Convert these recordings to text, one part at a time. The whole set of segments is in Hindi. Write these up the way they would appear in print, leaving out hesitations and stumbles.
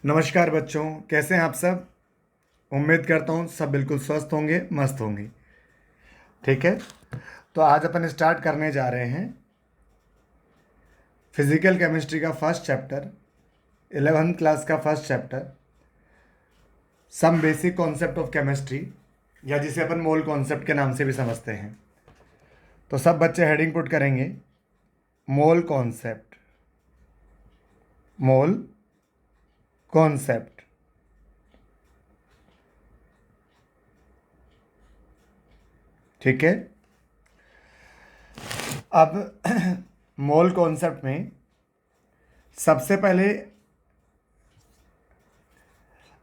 नमस्कार बच्चों, कैसे हैं आप सब। उम्मीद करता हूँ सब बिल्कुल स्वस्थ होंगे, मस्त होंगे। ठीक है, तो आज अपन स्टार्ट करने जा रहे हैं फिजिकल केमिस्ट्री का फर्स्ट चैप्टर, 11th क्लास का first chapter, some basic concept of chemistry, या जिसे अपन मोल कॉन्सेप्ट के नाम से भी समझते हैं। तो सब बच्चे हेडिंग पुट करेंगे मोल कॉन्सेप्ट, मोल कॉन्सेप्ट। ठीक है, अब मोल कॉन्सेप्ट में सबसे पहले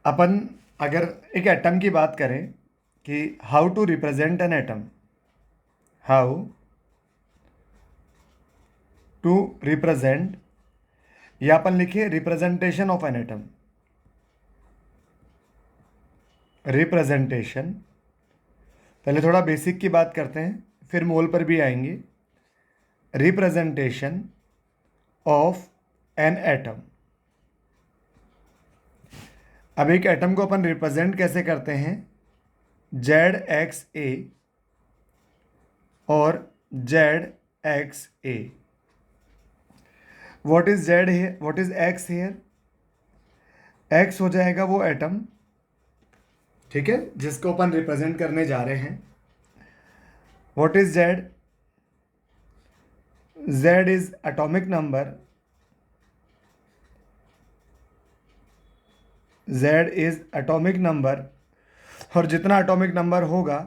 अपन अगर एक एटम की बात करें कि how to represent an atom, how to represent, या अपन लिखिए representation of an atom. Representation, पहले थोड़ा बेसिक की बात करते हैं, फिर मोल पर भी आएंगे। Representation of an atom. अब एक एटम को अपन रिप्रेजेंट कैसे करते हैं, जेड एक्स ए और Z X A. What is Z here, what is X here. X हो जाएगा वो एटम, ठीक है, जिसको अपन रिप्रेजेंट करने जा रहे हैं। What is Z, Z is atomic number, Z is atomic number, और जितना एटॉमिक नंबर होगा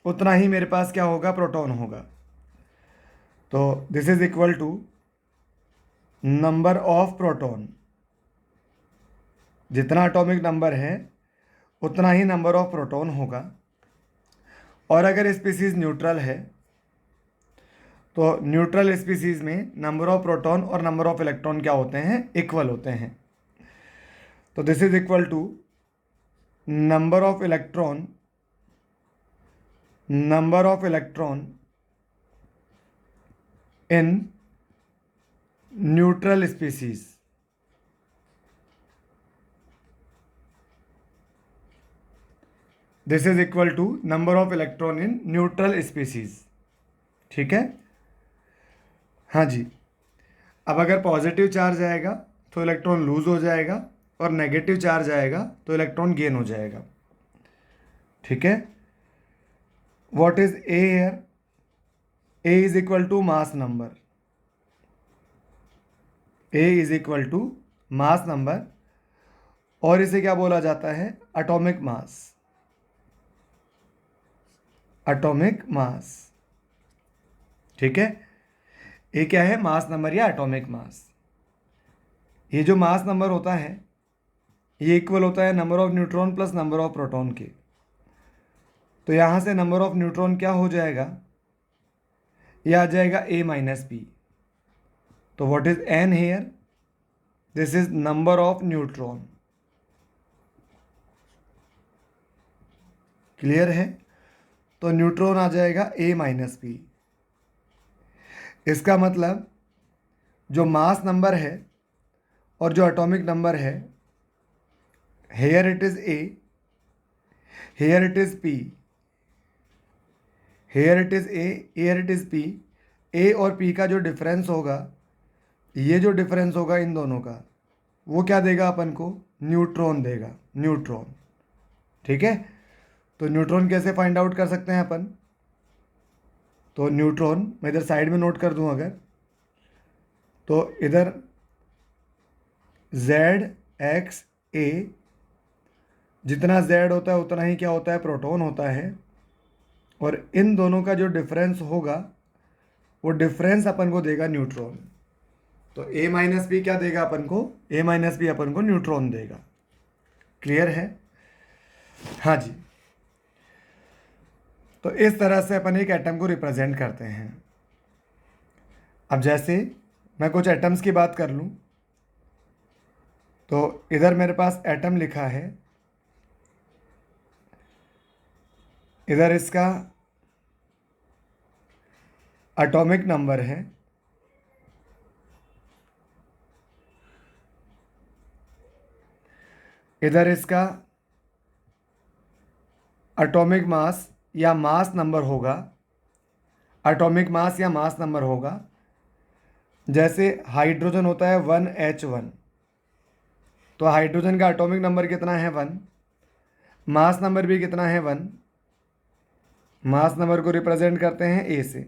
उतना ही मेरे पास क्या होगा, प्रोटॉन होगा। तो this is equal to number of proton. जितना एटॉमिक नंबर है उतना ही नंबर ऑफ प्रोटॉन होगा। और अगर स्पीसीज न्यूट्रल है तो न्यूट्रल स्पीसीज में नंबर ऑफ प्रोटॉन और नंबर ऑफ इलेक्ट्रॉन क्या होते हैं, इक्वल होते हैं। तो this is equal to number of electron, number of electron in neutral species. This is equal to number of electron in neutral species. ठीक है, हाँ जी। अब अगर पॉजिटिव चार्ज आएगा तो इलेक्ट्रॉन लूज हो जाएगा, और नेगेटिव चार्ज आएगा तो इलेक्ट्रॉन गेन हो जाएगा। ठीक है, what is A here, A is equal to mass number, A is equal to mass number, और इसे क्या बोला जाता है, एटॉमिक मास, एटॉमिक मास। ठीक है, ये क्या है, मास नंबर या एटॉमिक मास। ये जो मास नंबर होता है ये इक्वल होता है number of neutron plus number of proton के। तो यहाँ से नंबर ऑफ न्यूट्रॉन क्या हो जाएगा, ये आ जाएगा ए माइनस बी। तो what is N here, this is number of neutron. Clear है, तो न्यूट्रॉन आ जाएगा ए माइनस बी। इसका मतलब जो मास नंबर है और जो एटॉमिक नंबर है, here it is A, here it is P, here it is A, here it is P. A और पी का जो डिफरेंस होगा, ये जो डिफरेंस होगा इन दोनों का, वो क्या देगा अपन को, न्यूट्रॉन देगा, न्यूट्रॉन। ठीक है, तो न्यूट्रॉन कैसे फाइंड आउट कर सकते हैं अपन, तो न्यूट्रॉन मैं इधर साइड में नोट कर दूं अगर, तो इधर जेड एक्स ए, जितना जेड होता है उतना ही क्या होता है, प्रोटॉन होता है। और इन दोनों का जो डिफरेंस होगा वो डिफरेंस अपन को देगा न्यूट्रॉन। तो ए माइनस बी क्या देगा अपन को, ए माइनस बी अपन को न्यूट्रॉन देगा। क्लियर है, हाँ जी। तो इस तरह से अपन एक एटम को रिप्रेजेंट करते हैं। अब जैसे मैं कुछ एटम्स की बात कर लूँ, तो इधर मेरे पास एटम लिखा है, इधर इसका एटॉमिक नंबर है, इधर इसका एटॉमिक मास या मास नंबर होगा, एटॉमिक मास या मास नंबर होगा। जैसे हाइड्रोजन होता है 1H1, तो हाइड्रोजन का एटॉमिक नंबर कितना है 1, मास नंबर भी कितना है 1। मास नंबर को रिप्रेजेंट करते हैं ए से।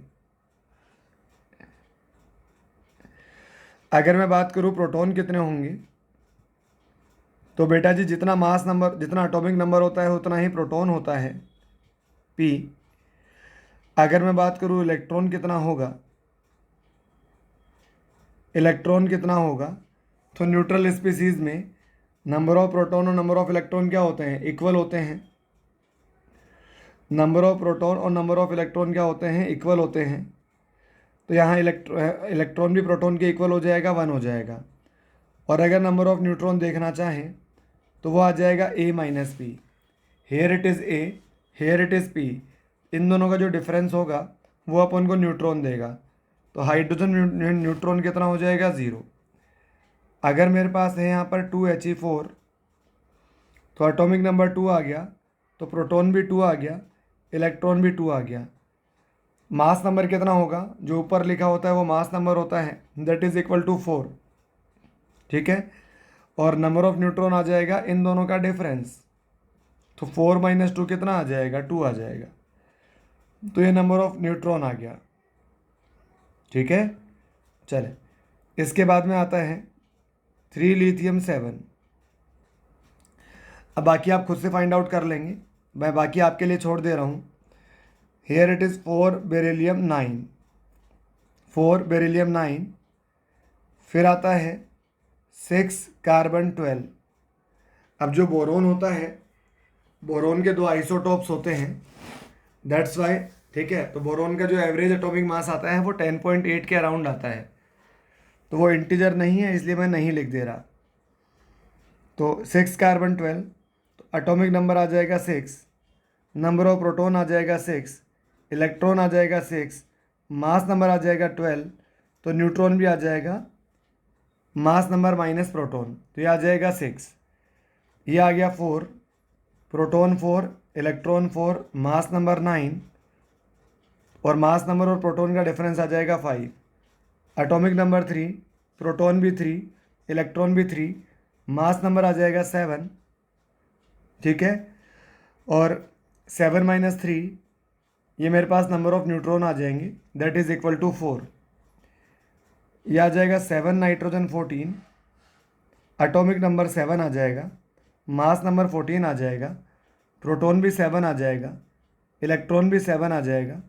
अगर मैं बात करूं प्रोटॉन कितने होंगे, तो बेटा जी जितना मास नंबर, जितना एटॉमिक नंबर होता है उतना ही प्रोटॉन होता है P। अगर मैं बात करूं इलेक्ट्रॉन कितना होगा, इलेक्ट्रॉन कितना होगा, तो न्यूट्रल स्पीसीज में नंबर ऑफ प्रोटॉन और नंबर ऑफ इलेक्ट्रॉन क्या होते हैं, इक्वल होते हैं। नंबर ऑफ प्रोटॉन और नंबर ऑफ इलेक्ट्रॉन क्या होते हैं, इक्वल होते हैं। तो यहाँ इलेक्ट्रॉन भी प्रोटॉन के इक्वल हो जाएगा, 1 हो जाएगा। और अगर नंबर ऑफ न्यूट्रॉन देखना चाहें तो वो आ जाएगा A-P। Here it is A, here it is P। इन दोनों का जो डिफरेंस होगा वो अपन को न्यूट्रॉन देगा। तो हाइड्रोजन न्यूट्रॉन कितना हो जाएगा, 0। अगर मेरे पास है यहाँ पर 2He4, तो एटॉमिक नंबर 2 आ गया, तो प्रोटॉन भी 2 आ गया, इलेक्ट्रॉन भी 2 आ गया। मास नंबर कितना होगा, जो ऊपर लिखा होता है वो मास नंबर होता है, दैट इज़ इक्वल टू 4। ठीक है। और नंबर ऑफ न्यूट्रॉन आ जाएगा इन दोनों का डिफरेंस, तो 4 - 2 कितना आ जाएगा, 2 आ जाएगा। तो ये नंबर ऑफ न्यूट्रॉन आ गया। ठीक है। चले, इसके बाद में आता है 3 लिथियम 7। अब बाकी आप खुद से फाइंड आउट कर लेंगे, मैं बाकी आपके लिए छोड़ दे रहा हूँ। Here it is 4 beryllium 9, 4 beryllium 9। फिर आता है 6 कार्बन 12। अब जो बोरोन होता है, बोरोन के 2 आइसोटोप्स होते हैं, दैट्स वाई। ठीक है। तो बोरोन का जो एवरेज एटॉमिक मास आता है वो 10.8 के अराउंड आता है, तो वो इंटीजर नहीं है, इसलिए मैं नहीं लिख दे रहा। तो 6 कार्बन 12, तो एटॉमिक नंबर आ जाएगा 6, नंबर ऑफ प्रोटॉन आ जाएगा 6, इलेक्ट्रॉन आ जाएगा 6, मास नंबर आ जाएगा 12, तो न्यूट्रॉन भी आ जाएगा मास नंबर माइनस प्रोटॉन, तो ये आ जाएगा 6। ये आ गया 4, प्रोटॉन 4, इलेक्ट्रॉन 4, मास नंबर 9, और मास नंबर और प्रोटॉन का डिफरेंस आ जाएगा 5। एटॉमिक नंबर 3, प्रोटॉन भी 3, इलेक्ट्रॉन भी 3, मास नंबर आ जाएगा 7। ठीक है। और 7 - 3, ये मेरे पास नंबर ऑफ न्यूट्रॉन आ जाएंगे, दैट इज़ इक्वल टू 4। ये आ जाएगा 7 नाइट्रोजन 14, एटॉमिक नंबर 7 आ जाएगा, मास नंबर 14 आ जाएगा, प्रोटॉन भी 7 आ जाएगा, इलेक्ट्रॉन भी 7 आ जाएगा।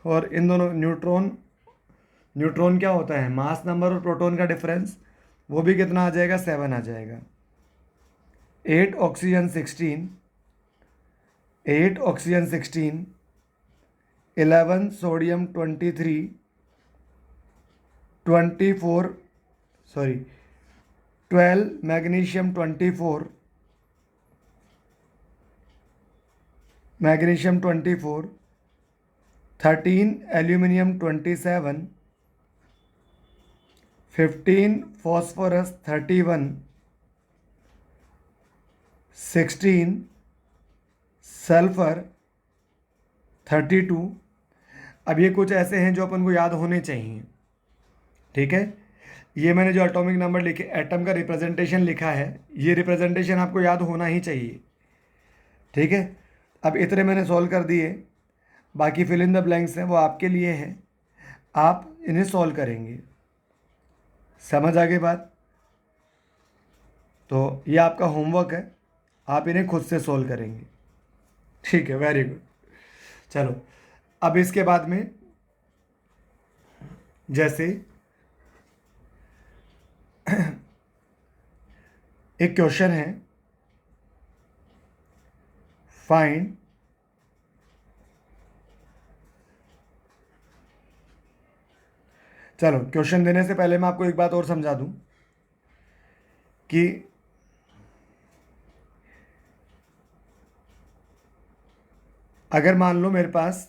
और इन दोनों न्यूट्रॉन, न्यूट्रॉन क्या होता है, मास नंबर और प्रोटॉन का डिफरेंस, वो भी कितना आ जाएगा, 7 आ जाएगा। 8 oxygen 16, 8 oxygen 16, 11 sodium 23, 24, sorry 12 magnesium 24, magnesium 24, 13 aluminium 27, 15 phosphorus 31, 16 sulphur 32। अब ये कुछ ऐसे हैं जो अपन को याद होने चाहिए। ठीक है। ये मैंने जो एटॉमिक नंबर लिखे, एटम का रिप्रेजेंटेशन लिखा है, ये रिप्रेजेंटेशन आपको याद होना ही चाहिए। ठीक है। अब इतने मैंने सॉल्व कर दिए, बाकी फिल इन द ब्लैंक्स हैं वो आपके लिए हैं, आप इन्हें सॉल्व करेंगे। समझ आ गई बात? तो ये आपका होमवर्क है, आप इन्हें खुद से सॉल्व करेंगे। ठीक है, वेरी गुड। चलो, अब इसके बाद में जैसे एक क्वेश्चन है, फाइंड चलो, क्वेश्चन देने से पहले मैं आपको एक बात और समझा दूं कि अगर मान लो मेरे पास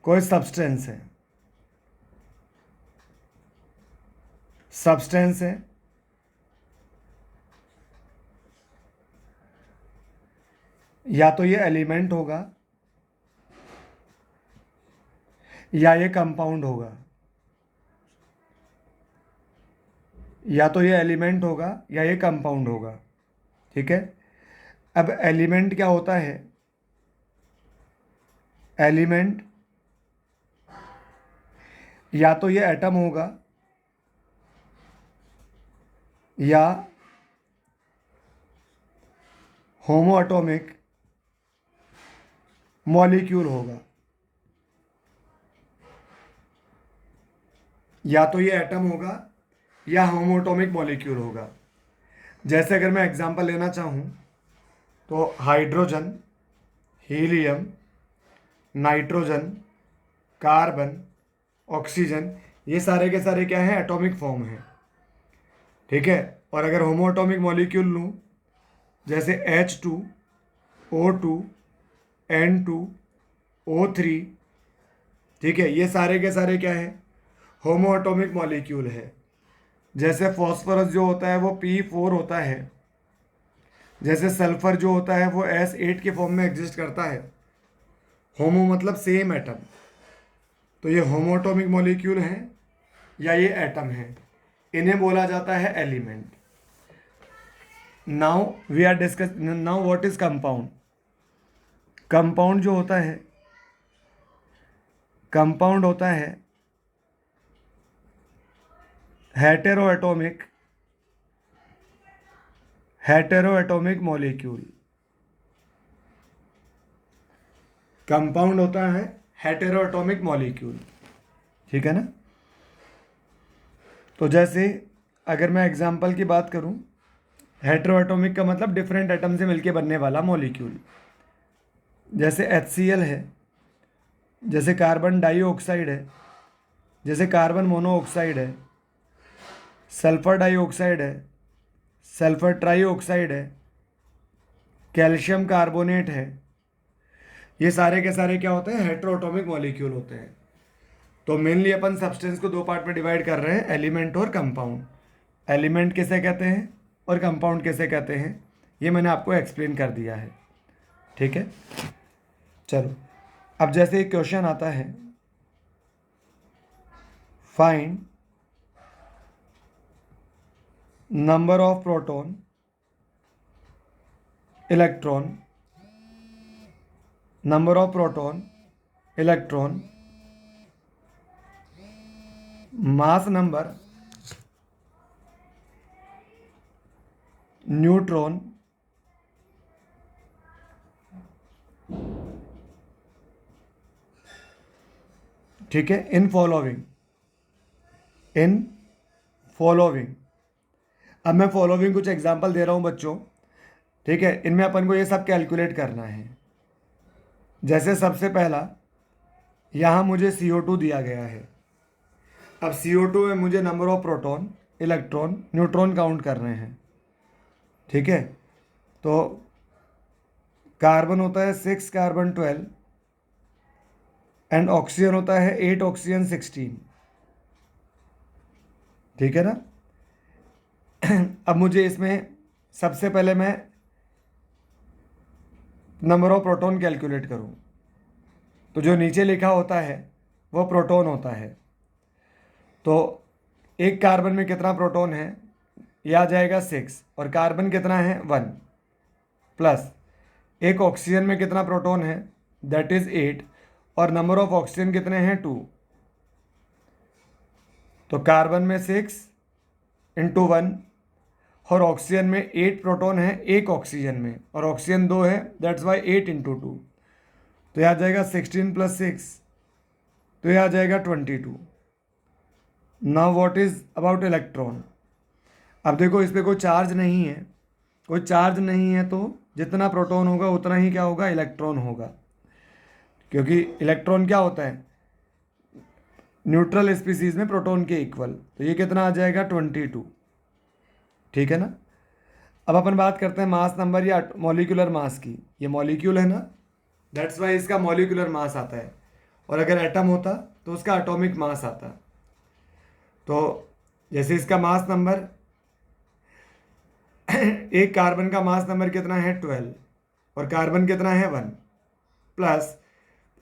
कोई सब्सटेंस है, सब्सटेंस है या तो ये एलिमेंट होगा या ये कंपाउंड होगा, या तो ये एलिमेंट होगा या ये कंपाउंड होगा। ठीक है, अब एलिमेंट क्या होता है? एलिमेंट या तो ये एटम होगा या होमो एटॉमिक मॉलिक्यूल होगा। या तो ये एटम होगा या होमो एटॉमिक मॉलिक्यूल होगा। जैसे अगर मैं एग्जांपल लेना चाहूँ तो hydrogen, helium, nitrogen, carbon, oxygen, ये सारे के सारे क्या हैं? एटॉमिक फॉर्म हैं। ठीक है, और अगर होमो एटॉमिक मॉलिक्यूल लूँ जैसे H2O2 N2O3, ठीक है, ये सारे के सारे क्या है? होमो एटॉमिक मॉलिक्यूल है। जैसे फॉस्फोरस जो होता है वो P4 होता है, जैसे सल्फर जो होता है वो S8 के फॉर्म में एग्जिस्ट करता है। होमो मतलब सेम एटम, तो ये होमो एटॉमिक मॉलिक्यूल हैं या ये एटम है, इन्हें बोला जाता है element. Now we are discuss now what is compound. Compound जो होता है, कंपाउंड होता है हेटेरोएटॉमिक मॉलिक्यूल। कंपाउंड होता है हेटेरोएटॉमिक मॉलिक्यूल। ठीक है ना? तो जैसे अगर मैं एग्जांपल की बात करूं, हेटेरोएटॉमिक का मतलब डिफरेंट एटम से मिलके बनने वाला मॉलिक्यूल। जैसे HCl है, जैसे कार्बन डाइऑक्साइड है, जैसे कार्बन मोनोऑक्साइड है, सल्फर डाइऑक्साइड है, सल्फर ट्राइऑक्साइड है, कैल्शियम कार्बोनेट है। ये सारे के सारे क्या होते हैं? हेटेरोएटॉमिक मॉलिक्यूल होते हैं। तो मेनली अपन सब्सटेंस को दो पार्ट में डिवाइड कर रहे हैं, एलिमेंट और कंपाउंड। एलिमेंट किसे कहते हैं और कंपाउंड किसे कहते हैं, ये मैंने आपको एक्सप्लेन कर दिया है। ठीक है, चलो अब जैसे एक क्वेश्चन आता है, find number of proton, electron, number of proton, electron, mass number, neutron, ठीक है, इन फॉलोविंग। अब मैं फॉलोविंग कुछ एग्जांपल दे रहा हूं बच्चों। ठीक है, इनमें अपन को ये सब कैलकुलेट करना है। जैसे सबसे पहला यहां मुझे CO2 दिया गया है। अब CO2 में मुझे number of proton, electron, neutron count करने हैं। ठीक है, तो कार्बन होता है 6 कार्बन 12 एंड ऑक्सीजन होता है 8 ऑक्सीजन 16। ठीक है ना? अब मुझे इसमें सबसे पहले मैं नंबर ऑफ प्रोटॉन कैलकुलेट करूं, तो जो नीचे लिखा होता है वो प्रोटॉन होता है। तो एक कार्बन में कितना प्रोटॉन है? ये आ जाएगा 6, और कार्बन कितना है? 1, प्लस एक ऑक्सीजन में कितना प्रोटॉन है? दैट इज 8, और नंबर ऑफ ऑक्सीजन कितने हैं? 2। तो कार्बन में 6 इंटू 1, और ऑक्सीजन में 8 प्रोटॉन है एक ऑक्सीजन में, और ऑक्सीजन 2 है, दैट्स वाई 8 इंटू 2। तो यह आ जाएगा 16 प्लस 6, तो यह आ जाएगा 22। Now what is about electron. अब देखो इस पर कोई चार्ज नहीं है, कोई चार्ज नहीं है, तो जितना प्रोटॉन होगा उतना ही क्या होगा? इलेक्ट्रॉन होगा, क्योंकि इलेक्ट्रॉन क्या होता है? न्यूट्रल स्पीसीज में प्रोटॉन के इक्वल। तो ये कितना आ जाएगा? 22। ठीक है ना? अब अपन बात करते हैं मास नंबर या मॉलिक्यूलर मास की। ये मॉलिक्यूल है ना, दैट्स वाई इसका मॉलिक्यूलर मास आता है, और अगर एटम होता तो उसका एटॉमिक मास आता। तो जैसे इसका मास नंबर एक कार्बन का मास नंबर कितना है? 12, और कार्बन कितना है 1, प्लस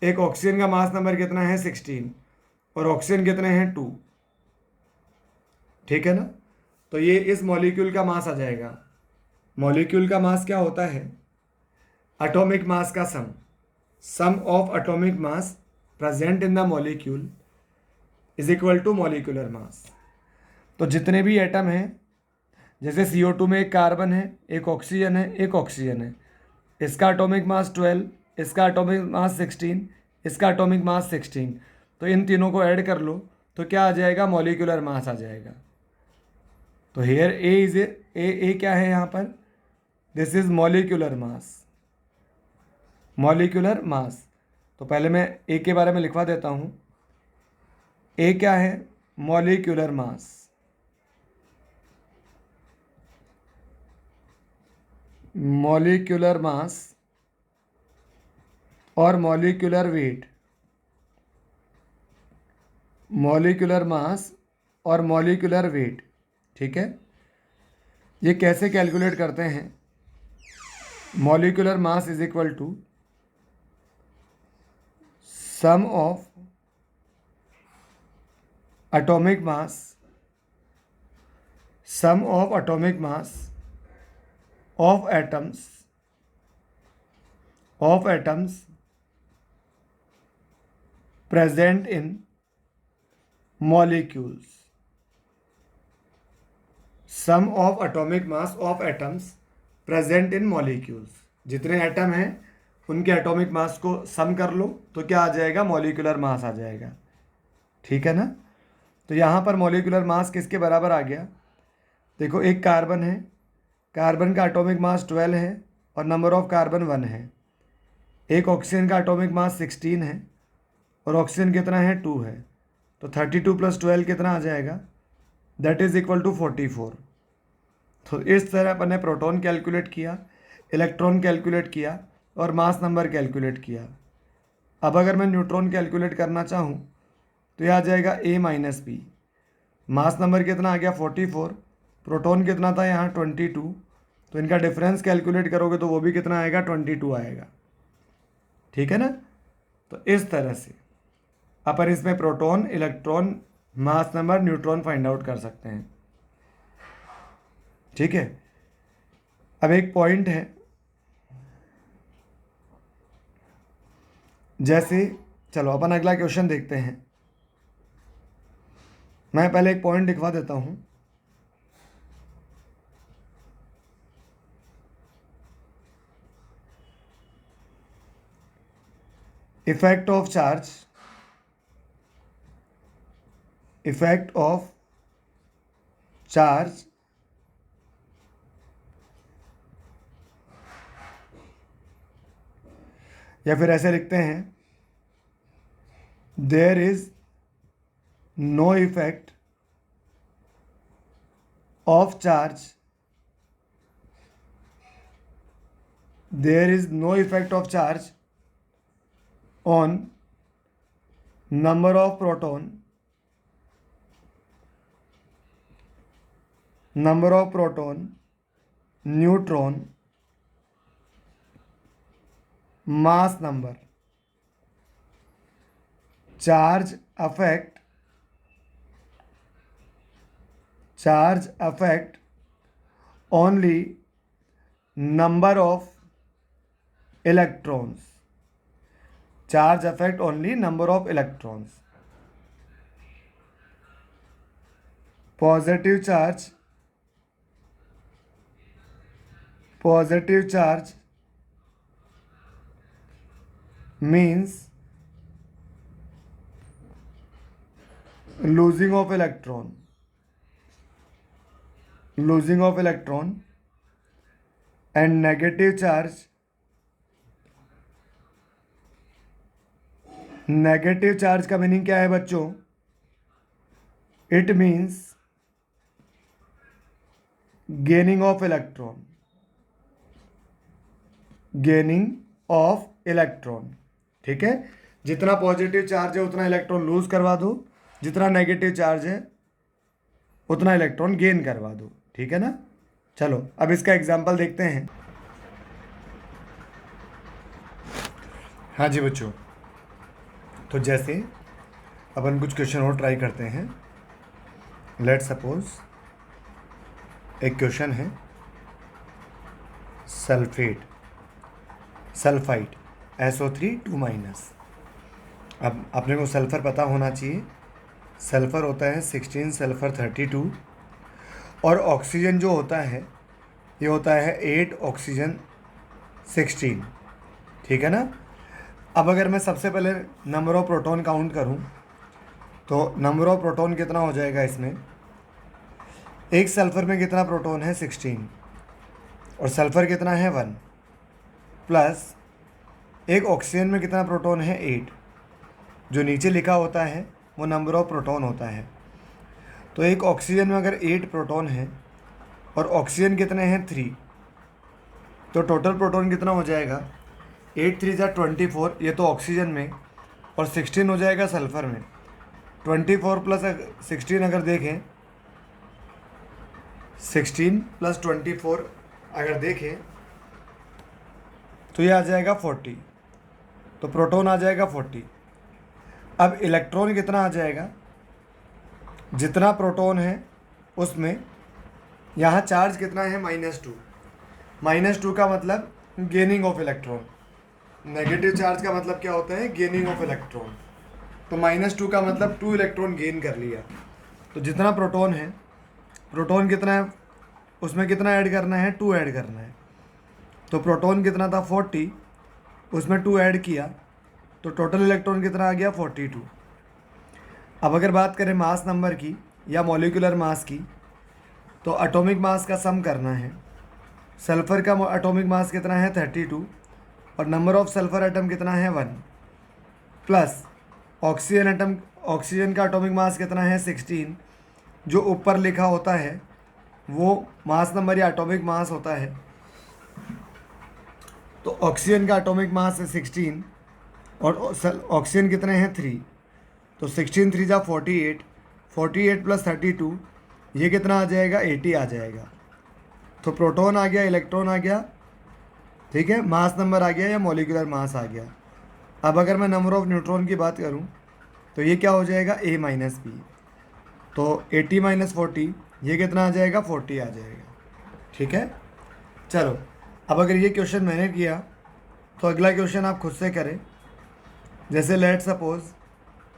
एक ऑक्सीजन का मास नंबर कितना है 16 और ऑक्सीजन कितने हैं 2, ठीक है ना। तो ये इस मॉलिक्यूल का मास आ जाएगा। मॉलिक्यूल का मास क्या होता है? एटॉमिक मास का sum of atomic mass present in the molecule is equal to molecular mass. तो जितने भी एटम हैं, जैसे CO2 में एक कार्बन है, एक ऑक्सीजन है, एक ऑक्सीजन है, इसका एटॉमिक मास 12, इसका एटॉमिक मास 16, इसका एटॉमिक मास 16, तो इन तीनों को ऐड कर लो तो क्या आ जाएगा? मॉलिक्यूलर मास आ जाएगा। तो हेयर ए क्या है यहाँ पर? This is molecular mass. Molecular mass. तो पहले मैं ए के बारे में लिखवा देता हूँ। ए क्या है? Molecular mass. मॉलिक्यूलर मास और मॉलिक्यूलर वेट। मॉलिक्यूलर मास और मॉलिक्यूलर वेट, ठीक है। ये कैसे कैलकुलेट करते हैं? Molecular mass is equal to sum of atomic mass, sum of atomic mass of atoms present in molecules. Sum of atomic mass of atoms present in molecules. जितने एटम हैं उनके एटॉमिक मास को सम कर लो तो क्या आ जाएगा? मॉलिक्यूलर मास आ जाएगा, ठीक है ना। तो यहाँ पर मॉलिक्यूलर मास किसके बराबर आ गया? देखो, एक कार्बन है, कार्बन का एटॉमिक मास 12 है और नंबर ऑफ कार्बन 1 है। एक ऑक्सीजन का एटॉमिक मास 16 है और ऑक्सीजन कितना है 2 है। तो 32 + 12 कितना आ जाएगा? That is equal to 44। तो इस तरह अपन ने प्रोटॉन कैलकुलेट किया, इलेक्ट्रॉन कैलकुलेट किया और मास नंबर कैलकुलेट किया। अब अगर मैं न्यूट्रॉन कैलकुलेट करना चाहूँ तो यह आ जाएगा A-B। मास नंबर कितना आ गया? 44। प्रोटॉन कितना था यहाँ? 22। तो इनका डिफरेंस कैलकुलेट करोगे तो वो भी कितना आएगा? 22 आएगा, ठीक है ना। तो इस तरह से अपन इसमें proton, electron, mass number, neutron find out कर सकते हैं, ठीक है। अब एक पॉइंट है, जैसे चलो अपन अगला क्वेश्चन देखते हैं। मैं पहले एक पॉइंट लिखवा देता हूं। Effect of charge, effect of charge या फिर ऐसे लिखते हैं, there is no effect of charge, there is no effect of charge on number of proton, number of proton, neutron, mass number. Charge affect only number of electrons. Charge affect only number of electrons. Positive charge means losing of electron, and negative charge का मीनिंग क्या है बच्चों? It means gaining of electron, ठीक है। जितना पॉजिटिव चार्ज है उतना इलेक्ट्रॉन लूज करवा दो, जितना नेगेटिव चार्ज है उतना इलेक्ट्रॉन गेन करवा दो, ठीक है ना। चलो अब इसका एग्जांपल देखते हैं। हाँ जी बच्चों, तो जैसे अपन कुछ क्वेश्चन और ट्राई करते हैं। लेट सपोज एक क्वेश्चन है सल्फाइड SO3 2-। अब अपने को सल्फ़र पता होना चाहिए। सल्फ़र होता है 16, सल्फ़र 32 और ऑक्सीजन जो होता है ये होता है 8, ऑक्सीजन 16। ठीक है ना। अब अगर मैं सबसे पहले नंबर ऑफ़ प्रोटॉन काउंट करूं तो नंबर ऑफ़ प्रोटॉन कितना हो जाएगा इसमें। एक सल्फ़र में कितना प्रोटॉन है 16 और सल्फ़र कितना है 1, प्लस एक ऑक्सीजन में कितना प्रोटॉन है 8। जो नीचे लिखा होता है वो नंबर ऑफ़ प्रोटॉन होता है। तो एक ऑक्सीजन में अगर 8 प्रोटॉन है और ऑक्सीजन कितने हैं 3, तो टोटल प्रोटॉन कितना हो जाएगा 8 3 जा 24। ये तो ऑक्सीजन में, और 16 हो जाएगा सल्फ़र में। 24 प्लस 16 अगर देखें, 16 प्लस 24 अगर देखें तो ये आ जाएगा 40। तो प्रोटॉन आ जाएगा 40। अब इलेक्ट्रॉन कितना आ जाएगा, जितना प्रोटॉन है उसमें यहाँ चार्ज कितना है -2। -2 का मतलब gaining of electron. Negative charge का मतलब क्या होता है, गेनिंग ऑफ इलेक्ट्रॉन। तो -2 का मतलब 2 इलेक्ट्रॉन गेन कर लिया। तो जितना प्रोटॉन है, प्रोटॉन कितना है उसमें कितना ऐड करना है, 2 ऐड करना है। तो प्रोटॉन कितना था 40, उसमें 2 ऐड किया तो टोटल इलेक्ट्रॉन कितना आ गया 42। अब अगर बात करें मास नंबर की या मॉलिक्यूलर मास की, तो एटॉमिक मास का सम करना है। सल्फ़र का एटॉमिक मास कितना है 32 और नंबर ऑफ सल्फ़र एटम कितना है 1, प्लस ऑक्सीजन का एटॉमिक मास कितना है 16। जो ऊपर लिखा होता है वो मास नंबर या एटॉमिक मास होता है। तो ऑक्सीजन का एटॉमिक मास है 16 और ऑक्सीजन कितने हैं 3। तो 16 3 जा 48, 48 प्लस 32 ये कितना आ जाएगा 80 आ जाएगा। तो प्रोटॉन आ गया, इलेक्ट्रॉन आ गया, ठीक है, मास नंबर आ गया या मॉलिक्यूलर मास आ गया। अब अगर मैं नंबर ऑफ़ न्यूट्रॉन की बात करूं तो ये क्या हो जाएगा A माइनस बी। तो 80 माइनस 40 ये कितना आ जाएगा 40 आ जाएगा। ठीक है, चलो अब अगर ये क्वेश्चन मैंने किया तो अगला क्वेश्चन आप खुद से करें। जैसे लेट सपोज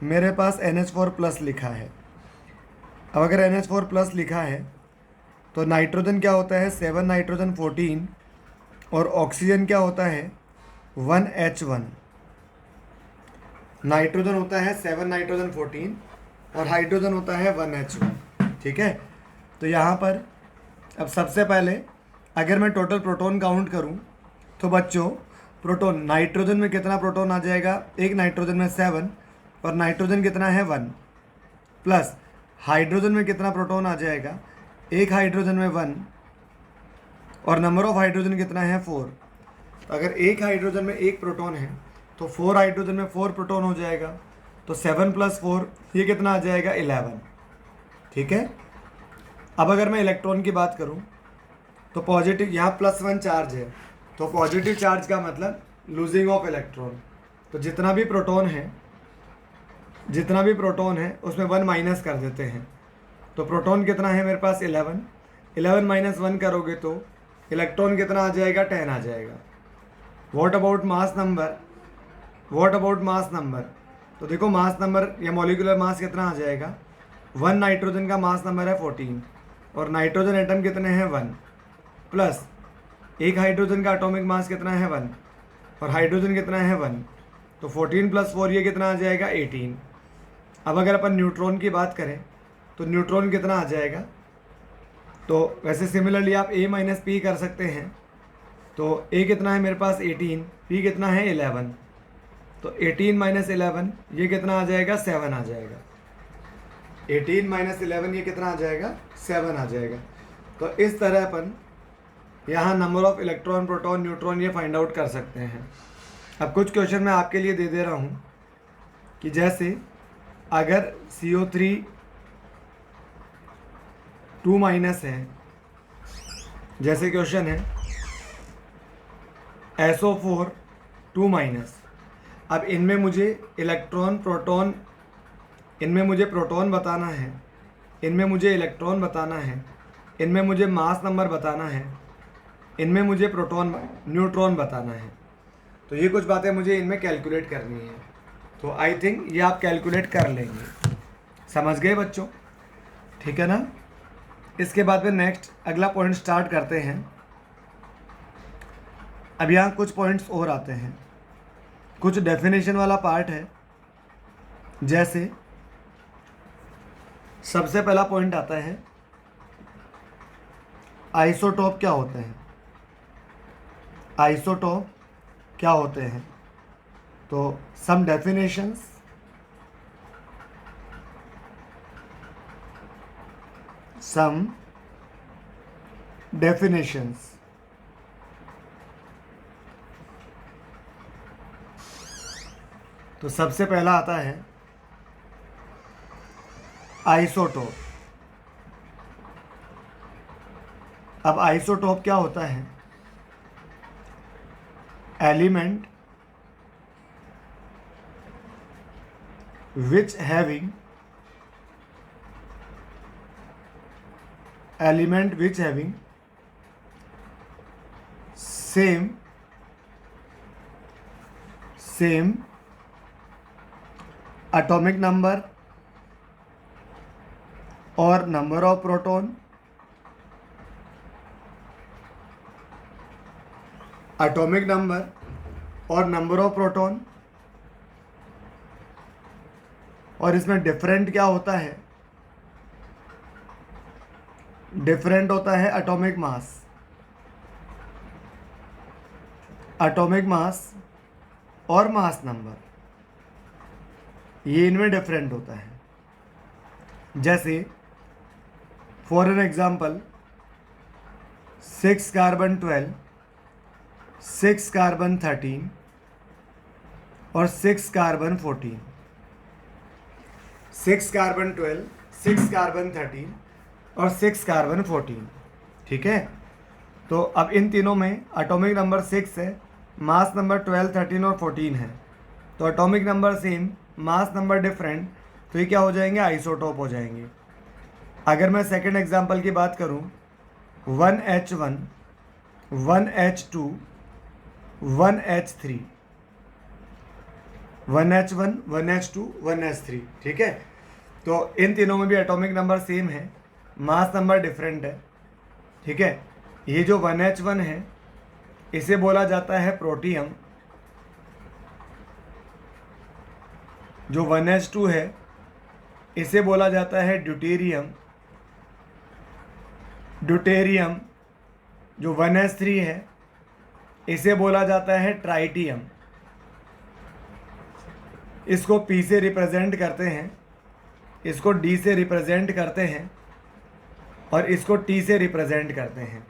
मेरे पास NH4 प्लस लिखा है। अब अगर NH4 प्लस लिखा है तो नाइट्रोजन क्या होता है 7 नाइट्रोजन 14 और ऑक्सीजन क्या होता है 1H1। नाइट्रोजन होता है 7 नाइट्रोजन 14 और हाइड्रोजन होता है 1H1। ठीक है, तो यहाँ पर अब सबसे पहले अगर मैं टोटल प्रोटॉन काउंट करूँ तो बच्चों प्रोटॉन नाइट्रोजन में कितना प्रोटॉन आ जाएगा, एक नाइट्रोजन में 7 और नाइट्रोजन कितना है 1, प्लस हाइड्रोजन में कितना प्रोटॉन आ जाएगा, एक हाइड्रोजन में 1 और नंबर ऑफ हाइड्रोजन कितना है 4। तो अगर एक हाइड्रोजन में एक प्रोटॉन है तो 4 हाइड्रोजन में 4 प्रोटॉन हो जाएगा। तो 7 प्लस 4 ये कितना आ जाएगा 11। ठीक है, अब अगर मैं इलेक्ट्रॉन की बात करूं तो पॉजिटिव, यहाँ +1 चार्ज है तो पॉजिटिव चार्ज का मतलब लूजिंग ऑफ इलेक्ट्रॉन। तो जितना भी प्रोटॉन है उसमें 1 माइनस कर देते हैं। तो प्रोटॉन कितना है मेरे पास 11, 11 माइनस 1 करोगे तो इलेक्ट्रॉन कितना आ जाएगा 10 आ जाएगा। व्हाट अबाउट मास नंबर, तो देखो मास नंबर या मॉलिक्यूलर मास कितना आ जाएगा, 1 नाइट्रोजन का मास नंबर है 14 और नाइट्रोजन एटम कितने हैं 1, प्लस एक हाइड्रोजन का एटॉमिक मास कितना है 1 और हाइड्रोजन कितना है 1। तो 14 प्लस 4 ये कितना आ जाएगा 18। अब अगर अपन न्यूट्रॉन की बात करें तो न्यूट्रॉन कितना आ जाएगा, तो वैसे सिमिलरली आप A माइनस पी कर सकते हैं। तो A कितना है मेरे पास 18, P कितना है 11। तो 18 माइनस 11 ये कितना आ जाएगा 7 आ जाएगा। 18 माइनस 11 ये कितना आ जाएगा 7 आ जाएगा। तो इस तरह अपन यहाँ number of electron, proton, neutron ये फाइंड आउट कर सकते हैं। अब कुछ क्वेश्चन मैं आपके लिए दे रहा हूँ कि जैसे अगर CO3 2- है, जैसे क्वेश्चन है SO4 2-। अब इनमें मुझे इलेक्ट्रॉन प्रोटॉन, इनमें मुझे प्रोटॉन बताना है, इनमें मुझे इलेक्ट्रॉन बताना है, इनमें मुझे मास नंबर बताना है, इनमें मुझे प्रोटॉन न्यूट्रॉन बताना है। तो ये कुछ बातें मुझे इनमें कैलकुलेट करनी है। तो आई थिंक ये आप कैलकुलेट कर लेंगे। समझ गए बच्चों? ठीक है ना? इसके बाद में नेक्स्ट अगला पॉइंट स्टार्ट करते हैं। अब यहाँ कुछ पॉइंट्स और आते हैं, कुछ डेफिनेशन वाला पार्ट है। जैसे सबसे पहला पॉइंट आता है आइसोटोप क्या होते हैं। आइसोटोप क्या होते हैं? तो सम डेफिनेशंस, सम डेफिनेशंस। तो सबसे पहला आता है आइसोटोप। अब आइसोटोप क्या होता है? Element which having same atomic number or number of proton, atomic number और नंबर ऑफ प्रोटॉन। और इसमें डिफरेंट क्या होता है? डिफरेंट होता है एटॉमिक मास। एटॉमिक मास और मास नंबर, ये इनमें डिफरेंट होता है। जैसे for an example 6 carbon 12, 6 carbon 13 और 6 कार्बन 14। 6 कार्बन 12, 6 कार्बन 13 और 6 कार्बन 14। ठीक है? तो अब इन तीनों में एटॉमिक नंबर 6 है, मास नंबर 12, 13 और 14 है। तो atomic number same, mass number different, तो ये क्या हो जाएंगे? आइसोटोप हो जाएंगे। अगर मैं सेकंड एग्जांपल की बात करूं, 1H1, 1H2, 1H3, 1H1, 1H2, 1H3। ठीक है? तो इन तीनों में भी एटॉमिक नंबर सेम है, मास नंबर डिफरेंट है। ठीक है? ये जो 1H1 है इसे बोला जाता है प्रोटियम, जो 1H2 है इसे बोला जाता है ड्यूटेरियम, ड्यूटेरियम जो 1H3 है इसे बोला जाता है ट्राइटियम। इसको P से रिप्रेजेंट करते हैं, इसको D से रिप्रेजेंट करते हैं और इसको T से रिप्रेजेंट करते हैं।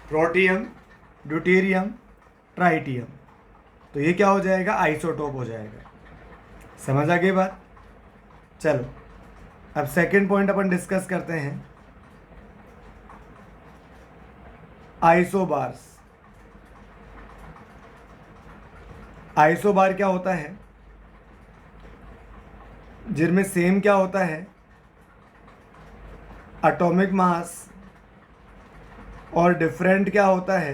Protium, deuterium, tritium. तो ये क्या हो जाएगा? आइसोटोप हो जाएगा। समझ आ गई बात? चलो अब सेकंड पॉइंट अपन डिस्कस करते हैं, आइसोबार्स। आइसोबार क्या होता है? जिनमें सेम क्या होता है? एटॉमिक मास और डिफरेंट क्या होता है?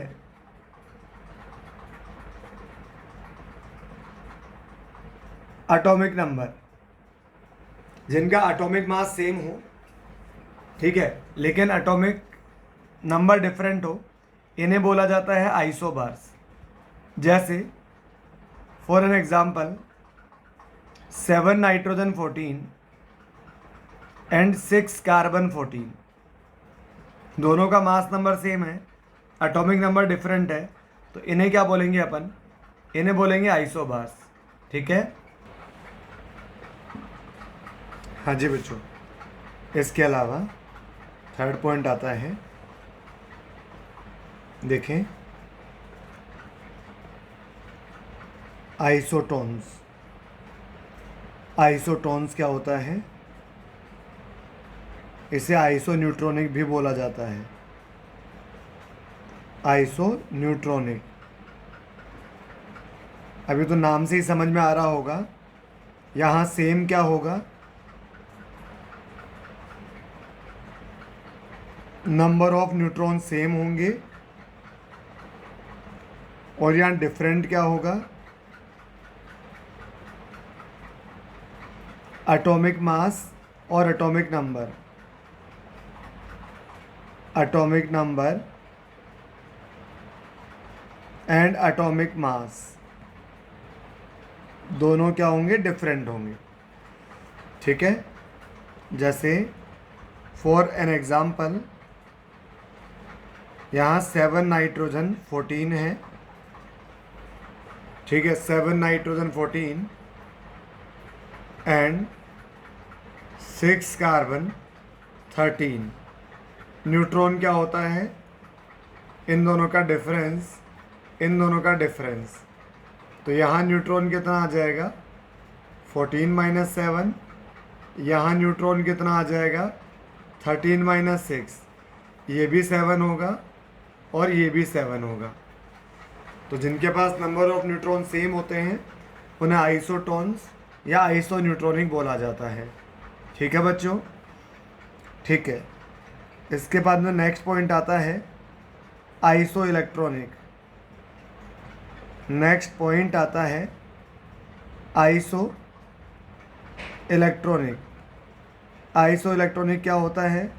Atomic number. जिनका एटॉमिक मास सेम हो, ठीक है, लेकिन एटॉमिक नंबर डिफरेंट हो, इन्हें बोला जाता है आइसोबार्स। जैसे for an example 7 nitrogen 14 and 6 carbon 14, दोनों का मास नंबर सेम है, एटॉमिक नंबर डिफरेंट है, तो इन्हें क्या बोलेंगे अपन? इन्हें बोलेंगे आइसोबार्स। ठीक है? हाँ जी बच्चों, इसके अलावा थर्ड पॉइंट आता है, देखें, आइसोटोन्स। आइसोटोन्स क्या होता है? इसे आइसोन्यूट्रॉनिक भी बोला जाता है। आइसोन्यूट्रॉनिक, अभी तो नाम से ही समझ में आ रहा होगा, यहाँ सेम क्या होगा, नंबर ऑफ न्यूट्रॉन सेम होंगे, और यहाँ डिफरेंट क्या होगा, एटॉमिक मास और atomic number. Atomic number and atomic mass दोनों क्या होंगे, डिफरेंट होंगे। ठीक है, जैसे फॉर एन एग्जाम्पल यहाँ 7 नाइट्रोजन 14 है। ठीक है, 7 नाइट्रोजन 14 एंड 6 कार्बन 13। न्यूट्रॉन क्या होता है, इन दोनों का डिफरेंस, इन दोनों का डिफरेंस। तो यहाँ न्यूट्रॉन कितना आ जाएगा, 14 माइनस 7। यहाँ न्यूट्रॉन कितना आ जाएगा, 13 माइनस 6। ये भी 7 होगा और ये भी 7 होगा। तो जिनके पास नंबर ऑफ न्यूट्रॉन सेम होते हैं उन्हें आइसोटोन्स या आइसो न्यूट्रॉनिक बोला जाता है। ठीक है बच्चों, ठीक है। इसके बाद में नेक्स्ट पॉइंट आता है आइसो इलेक्ट्रॉनिक। नेक्स्ट पॉइंट आता है आइसो इलेक्ट्रॉनिक। आइसो इलेक्ट्रॉनिक क्या होता है,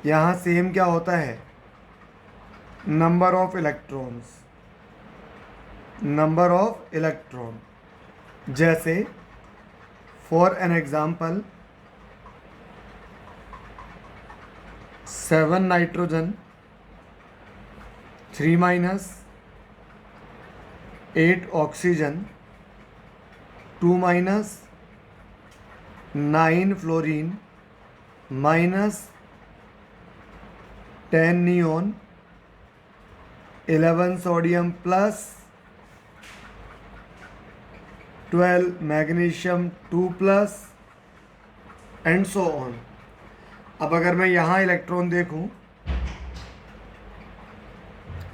यहाँ सेम क्या होता है, number of electrons, number of electron. जैसे for an example 7 nitrogen 3 minus 8 oxygen 2 minus 9 fluorine minus 10 neon 11 sodium plus 12 magnesium 2 plus and so on. अब अगर मैं यहाँ इलेक्ट्रॉन देखूँ,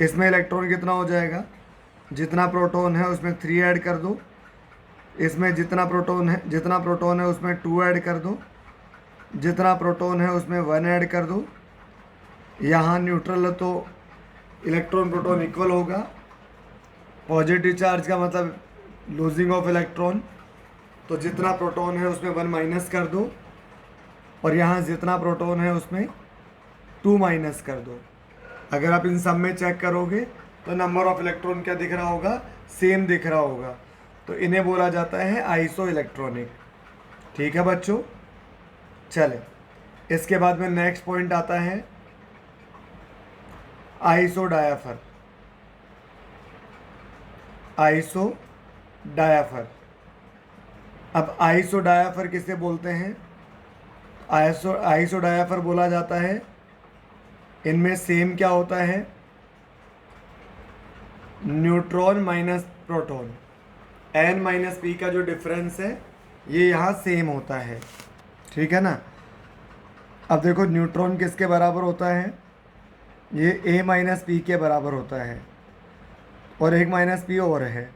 इसमें इलेक्ट्रॉन कितना हो जाएगा, जितना प्रोटॉन है उसमें 3 ऐड कर दो, इसमें जितना प्रोटॉन है उसमें 2 ऐड कर दो, जितना प्रोटॉन है उसमें 1 ऐड कर दो। यहाँ न्यूट्रल है तो इलेक्ट्रॉन प्रोटॉन इक्वल होगा। पॉजिटिव चार्ज का मतलब लूजिंग ऑफ इलेक्ट्रॉन, तो जितना प्रोटॉन है उसमें 1 माइनस कर दो, और यहाँ जितना प्रोटॉन है उसमें 2 माइनस कर दो। अगर आप इन सब में चेक करोगे तो नंबर ऑफ इलेक्ट्रॉन क्या दिख रहा होगा, सेम दिख रहा होगा। तो इन्हें बोला जाता है आइसो इलेक्ट्रॉनिक। ठीक है बच्चों, चले इसके बाद में नेक्स्ट पॉइंट आता है आइसो डायाफर। आइसो डायाफर। अब आइसो डायाफर किसे बोलते हैं, आइसो डायाफर बोला जाता है, इनमें सेम क्या होता है, neutron minus proton, N minus P का जो डिफरेंस है ये यहाँ सेम होता है। ठीक है ना। अब देखो न्यूट्रॉन किसके बराबर होता है, ये ए माइनस पी के बराबर होता है, और एक माइनस पी और है।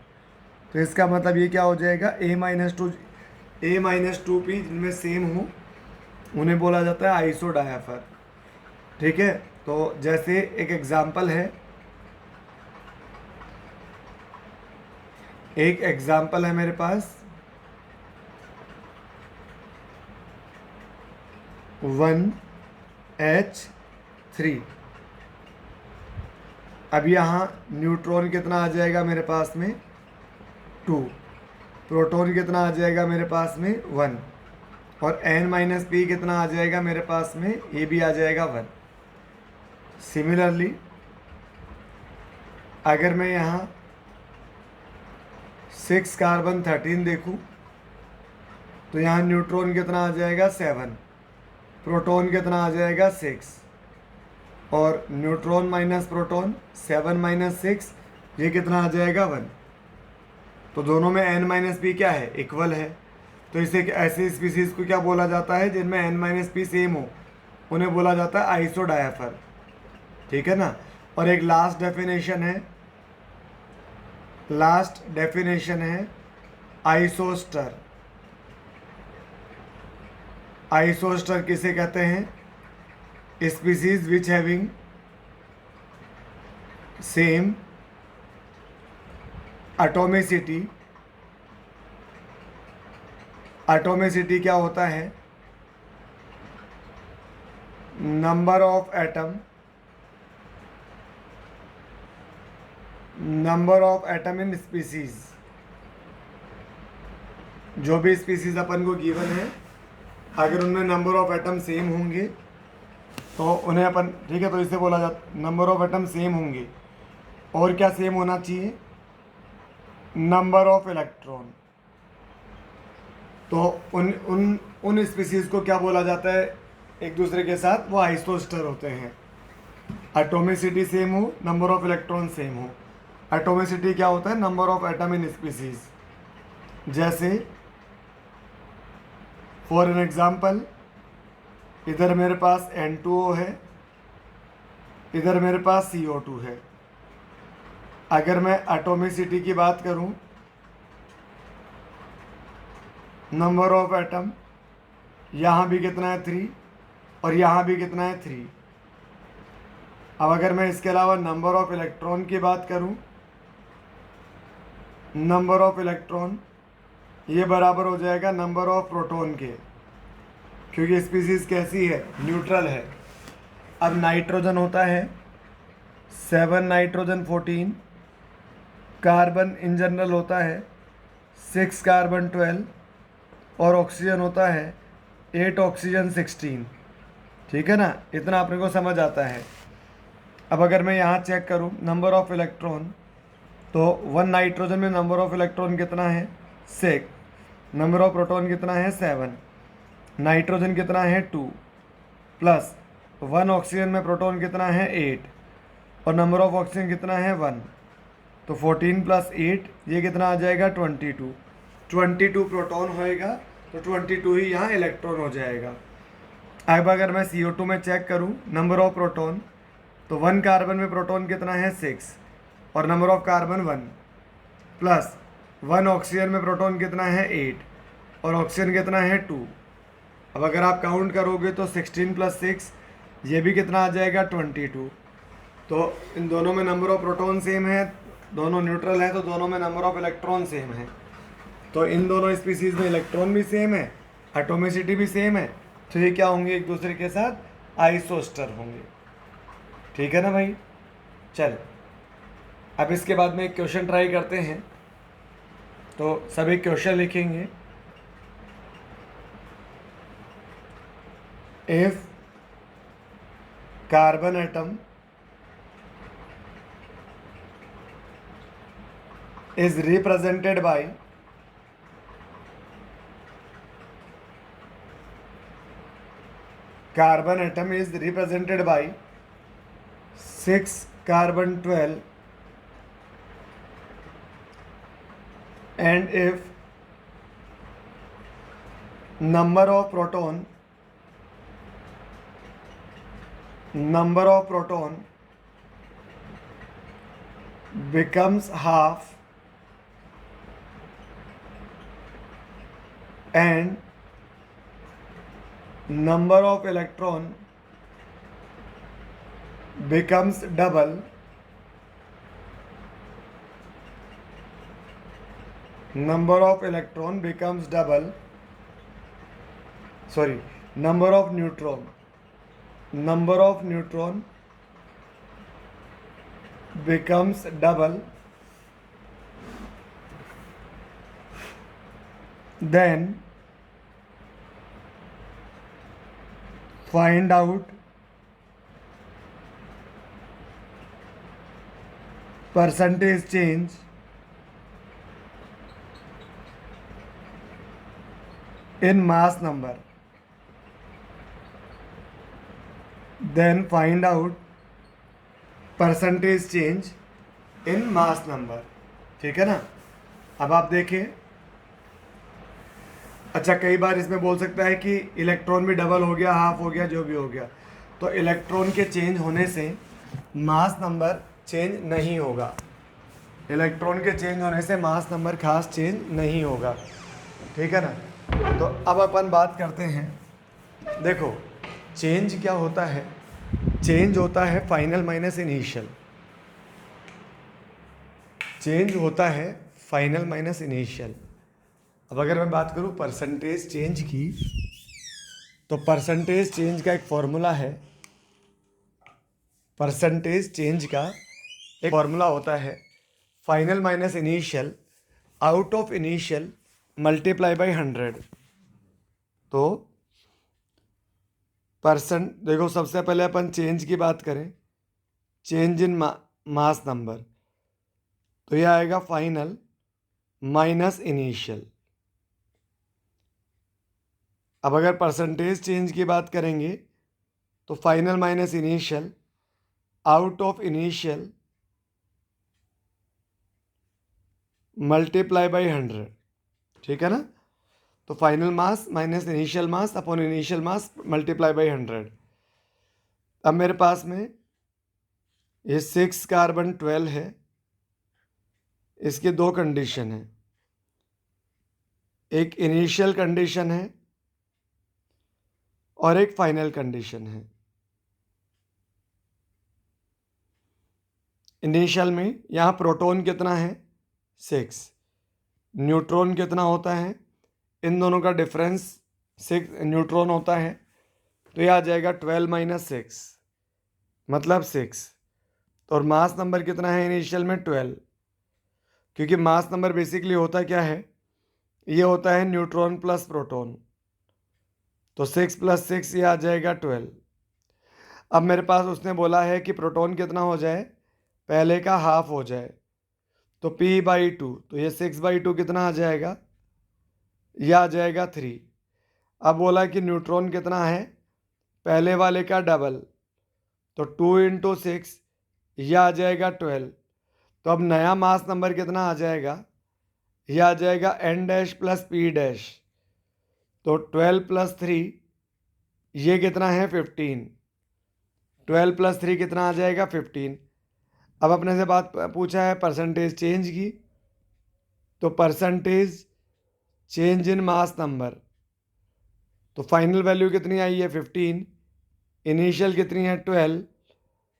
तो इसका मतलब ये क्या हो जाएगा, ए माइनस टू पी जिनमें सेम हो उन्हें बोला जाता है आइसो डायाफर। ठीक है, तो जैसे एक एग्जाम्पल है, मेरे पास 1H3। अब यहाँ न्यूट्रॉन कितना आ जाएगा मेरे पास में 2, प्रोटॉन कितना आ जाएगा मेरे पास में 1, और n माइनस पी कितना आ जाएगा मेरे पास में, ये भी आ जाएगा 1। सिमिलरली अगर मैं यहाँ 6 कार्बन 13 देखूँ तो यहाँ न्यूट्रॉन कितना आ जाएगा 7, प्रोटॉन कितना आ जाएगा 6, और न्यूट्रॉन माइनस प्रोटॉन 7 माइनस 6 ये कितना आ जाएगा 1। तो दोनों में n माइनस पी क्या है, इक्वल है। तो इसे ऐसे स्पीसीज को क्या बोला जाता है, जिनमें n माइनस पी सेम हो उन्हें बोला जाता है आइसो डायाफर। ठीक है ना। और एक लास्ट डेफिनेशन है लास्ट डेफिनेशन है आइसोस्टर। आइसोस्टर किसे कहते हैं? Species which having same atomicity. Atomicity क्या होता है? Number of atom, number of atom in species. जो भी स्पीसीज अपन को गिवन है, अगर उनमें नंबर ऑफ एटम सेम होंगे तो उन्हें अपन, ठीक है, तो इसे बोला जाता, नंबर ऑफ एटम सेम होंगे। और क्या सेम होना चाहिए? Number of electron. तो उन स्पीसीज को क्या बोला जाता है एक दूसरे के साथ? वो आइसोस्टर होते हैं। एटॉमिसिटी सेम हो, नंबर ऑफ इलेक्ट्रॉन सेम हो। एटॉमिसिटी क्या होता है? Number of atom in species. जैसे फॉर एन एग्जाम्पल, इधर मेरे पास N2O है, इधर मेरे पास CO2 है। अगर मैं एटॉमिसिटी की बात करूं, नंबर ऑफ एटम, यहाँ भी कितना है 3 और यहाँ भी कितना है 3। अब अगर मैं इसके अलावा नंबर ऑफ इलेक्ट्रॉन की बात करूं, नंबर ऑफ इलेक्ट्रॉन ये बराबर हो जाएगा नंबर ऑफ प्रोटॉन के, क्योंकि स्पीसीज कैसी है? न्यूट्रल है। अब नाइट्रोजन होता है 7 नाइट्रोजन 14, कार्बन इन जनरल होता है 6 कार्बन 12 और ऑक्सीजन होता है 8 ऑक्सीजन 16। ठीक है ना? इतना अपने को समझ आता है। अब अगर मैं यहाँ चेक करूँ नंबर ऑफ इलेक्ट्रॉन, तो 1 नाइट्रोजन में नंबर ऑफ इलेक्ट्रॉन कितना है? 6। नंबर ऑफ प्रोटॉन कितना है? 7। नाइट्रोजन कितना है? 2 प्लस 1 ऑक्सीजन में प्रोटॉन कितना है? 8 और नंबर ऑफ ऑक्सीजन कितना है? 1। तो 14 प्लस 8 ये कितना आ जाएगा? 22। 22 प्रोटॉन होएगा, तो 22 ही यहाँ इलेक्ट्रॉन हो जाएगा। अब अगर मैं CO2 में चेक करूँ नंबर ऑफ प्रोटॉन, तो 1 कार्बन में प्रोटॉन कितना है? 6 और number of carbon 1 plus 1 oxygen में प्रोटॉन कितना है? 8 और ऑक्सीजन कितना है? 2। अब अगर आप काउंट करोगे तो 16 प्लस 6 ये भी कितना आ जाएगा? 22। तो इन दोनों में नंबर ऑफ प्रोटॉन सेम है, दोनों न्यूट्रल है, तो दोनों में नंबर ऑफ इलेक्ट्रॉन सेम है। तो इन दोनों स्पीसीज में इलेक्ट्रॉन भी सेम है, एटॉमिसिटी भी सेम है, तो ये क्या होंगे? एक दूसरे के साथ आइसोस्टर होंगे। ठीक है ना भाई? चल, अब इसके बाद में एक क्वेश्चन ट्राई करते हैं। तो सभी क्वेश्चन लिखेंगे। If carbon atom is represented by carbon atom is represented by 6 carbon 12 and if number of proton becomes half and number of electron becomes double, number of electron becomes double, sorry, number of neutron becomes double, then find out percentage change in mass number. Then find out percentage change in mass number. ठीक है ना? अब आप देखें, अच्छा कई बार इसमें बोल सकता है कि इलेक्ट्रॉन भी डबल हो गया, हाफ हो गया, जो भी हो गया, तो इलेक्ट्रॉन के चेंज होने से मास नंबर चेंज नहीं होगा। इलेक्ट्रॉन के चेंज होने से मास नंबर खास चेंज नहीं होगा, ठीक है ना। तो अब अपन बात करते हैं, देखो चेंज क्या होता है, चेंज होता है फाइनल माइनस इनिशियल, चेंज होता है फाइनल माइनस इनिशियल। अब अगर मैं बात करूं परसेंटेज चेंज की, तो परसेंटेज चेंज का एक फॉर्मूला है, परसेंटेज चेंज का एक फॉर्मूला होता है final minus initial out of initial multiply by 100। तो परसेंट, देखो सबसे पहले अपन चेंज की बात करें, चेंज इन मास नंबर, तो यह आएगा फाइनल माइनस इनिशियल। अब अगर परसेंटेज चेंज की बात करेंगे तो final minus initial out of initial multiply by 100, ठीक है ना। तो final mass minus initial mass upon initial mass multiply by 100। अब मेरे पास में ये 6 कार्बन 12 है, इसके दो कंडीशन है, एक इनिशियल कंडीशन है और एक फाइनल कंडीशन है। इनिशियल में यहाँ प्रोटॉन कितना है 6, न्यूट्रॉन कितना होता है, इन दोनों का डिफरेंस 6 न्यूट्रॉन होता है, तो यह आ जाएगा 12 माइनस 6 मतलब 6। और मास नंबर कितना है इनिशियल में 12, क्योंकि मास नंबर बेसिकली होता क्या है, ये होता है न्यूट्रॉन प्लस प्रोटॉन, तो 6 प्लस 6 ये आ जाएगा 12। अब मेरे पास उसने बोला है कि प्रोटॉन कितना हो जाए, पहले का हाफ हो जाए, तो P/2, तो ये 6/2 कितना आ जाएगा, यह आ जाएगा 3। अब बोला कि न्यूट्रॉन कितना है, पहले वाले का डबल, तो 2 × 6 यह आ जाएगा 12। तो अब नया मास नंबर कितना आ जाएगा, यह आ जाएगा N dash plus P dash, तो 12 प्लस 3 ये कितना है 15, 12 प्लस 3 कितना आ जाएगा 15। अब अपने से बात पूछा है परसेंटेज चेंज की, तो percentage change in mass number, तो फाइनल वैल्यू कितनी आई है 15, इनिशियल कितनी है 12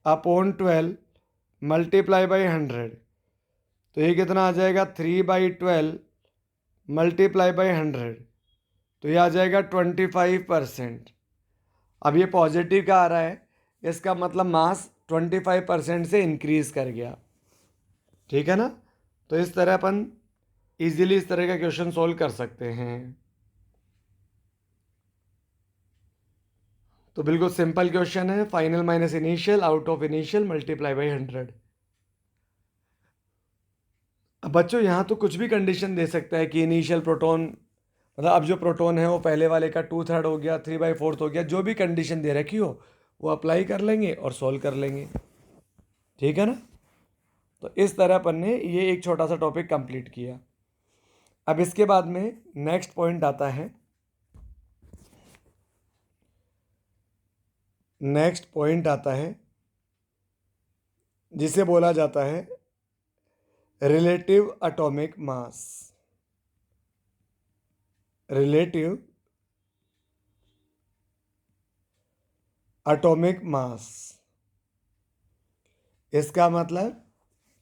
अपॉन 12 मल्टीप्लाई बाई 100, तो ये कितना आ जाएगा 3/12 मल्टीप्लाई बाई 100, तो ये आ जाएगा 25%। अब ये पॉजिटिव का आ रहा है, इसका मतलब मास 25% से इंक्रीज कर गया, ठीक है ना। तो इस तरह अपन इजीली इस तरह का क्वेश्चन सॉल्व कर सकते हैं। तो बिल्कुल सिंपल क्वेश्चन है, final minus initial out of initial multiply by 100। अब बच्चों यहाँ तो कुछ भी कंडीशन दे सकता है कि इनिशियल प्रोटॉन, मतलब अब जो प्रोटॉन है वो पहले वाले का 2/3 हो गया, 3/4 हो गया, जो भी कंडीशन दे रखी हो वो अप्लाई कर लेंगे और सॉल्व कर लेंगे, ठीक है ना। तो इस तरह अपन ने ये एक छोटा सा टॉपिक कंप्लीट किया। अब इसके बाद में नेक्स्ट पॉइंट आता है, नेक्स्ट पॉइंट आता है जिसे बोला जाता है रिलेटिव एटॉमिक मास, रिलेटिव एटॉमिक मास। इसका मतलब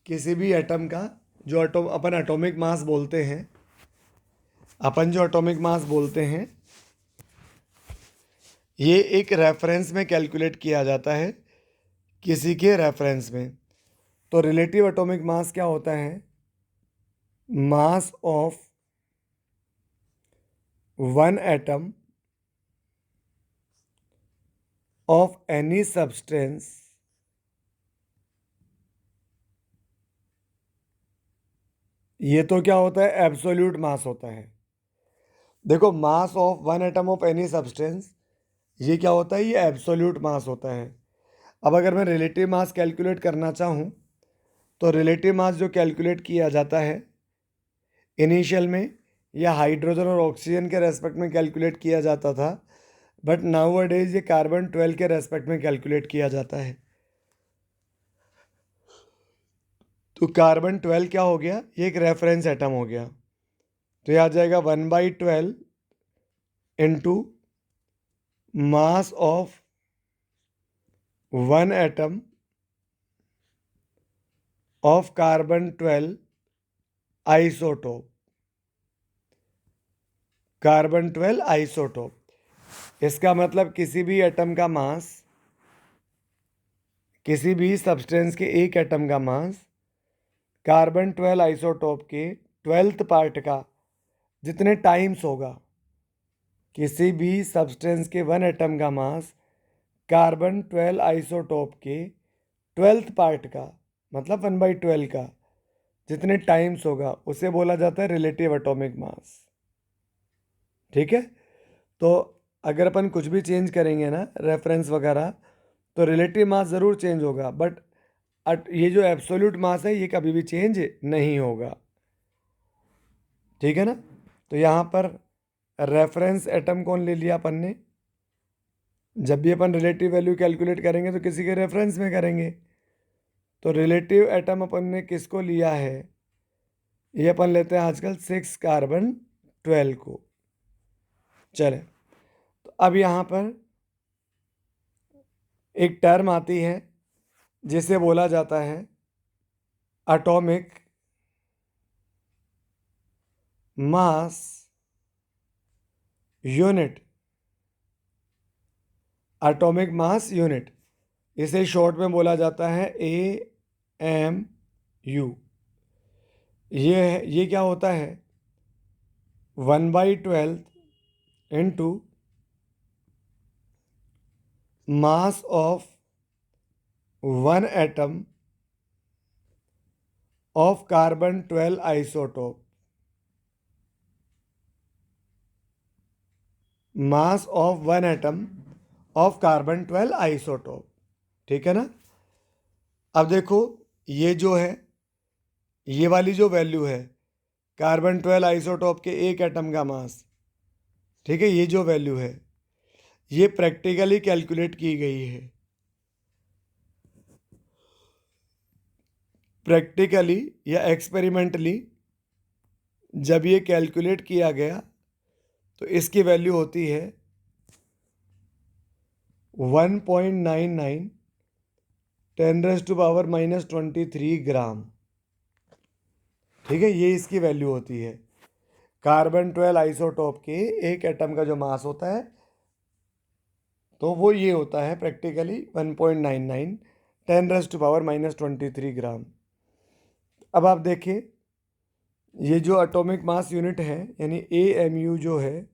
किसी भी एटम का जो अपन एटॉमिक मास बोलते हैं, अपन जो एटॉमिक मास बोलते हैं ये एक रेफरेंस में कैलकुलेट किया जाता है, किसी के रेफरेंस में। तो रिलेटिव एटॉमिक मास क्या होता है, मास of one atom of any substance ये तो क्या होता है, एब्सोल्यूट मास होता है। देखो मास of one atom of any substance ये क्या होता है, ये एब्सोल्यूट मास होता है। अब अगर मैं रिलेटिव मास कैलकुलेट करना चाहूँ तो रिलेटिव मास जो कैलकुलेट किया जाता है इनिशियल में यह हाइड्रोजन और ऑक्सीजन के रेस्पेक्ट में कैलकुलेट किया जाता था, बट नाउ अ डेज ये कार्बन 12 के रेस्पेक्ट में कैलकुलेट किया जाता है। तो कार्बन 12 क्या हो गया, ये एक रेफरेंस एटम हो गया। तो ये आ जाएगा 1/12 into mass of one atom of carbon 12 isotope. Carbon 12 isotope, इसका मतलब किसी भी एटम का मास, किसी भी सब्सटेंस के एक एटम का मास कार्बन 12 आइसोटोप के 12th पार्ट का जितने टाइम्स होगा, किसी भी सब्सटेंस के वन एटम का मास कार्बन 12 आइसोटोप के 12th पार्ट का, मतलब 1/12 का जितने टाइम्स होगा, उसे बोला जाता है रिलेटिव एटॉमिक मास। ठीक है, तो अगर अपन कुछ भी चेंज करेंगे ना, रेफरेंस वगैरह, तो रिलेटिव मास ज़रूर चेंज होगा, बट ये जो एब्सोल्यूट मास है ये कभी भी चेंज नहीं होगा। ठीक है ना। तो यहाँ पर रेफरेंस एटम कौन ले लिया अपन ने, जब भी अपन रिलेटिव वैल्यू कैलकुलेट करेंगे तो किसी के रेफरेंस में करेंगे। तो रिलेटिव एटम अपन ने किसको लिया है, ये अपन लेते हैं आजकल 6 कार्बन 12 को। चले, तो अब यहाँ पर एक टर्म आती है जिसे बोला जाता है atomic mass unit. Atomic mass unit, इसे शॉर्ट में बोला जाता है AMU। ये क्या होता है, 1/12 into mass of one atom of carbon 12 isotope. Mass of one atom of carbon 12 isotope. ठीक है ना। अब देखो, ये जो है, ये वाली जो वैल्यू है कार्बन 12 आइसोटोप के एक एटम का मास, ठीक है, ये जो वैल्यू है ये प्रैक्टिकली कैलकुलेट की गई है। प्रैक्टिकली या एक्सपेरिमेंटली जब ये कैलकुलेट किया गया तो इसकी वैल्यू होती है 1.99 10⁻⁻23 ग्राम। ठीक है, ये इसकी वैल्यू होती है। कार्बन 12 आइसोटोप के एक एटम का जो मास होता है तो वो ये होता है प्रैक्टिकली 1.99 10⁻⁻23 ग्राम। अब आप देखिए, ये जो एटॉमिक मास यूनिट है यानी AMU जो है,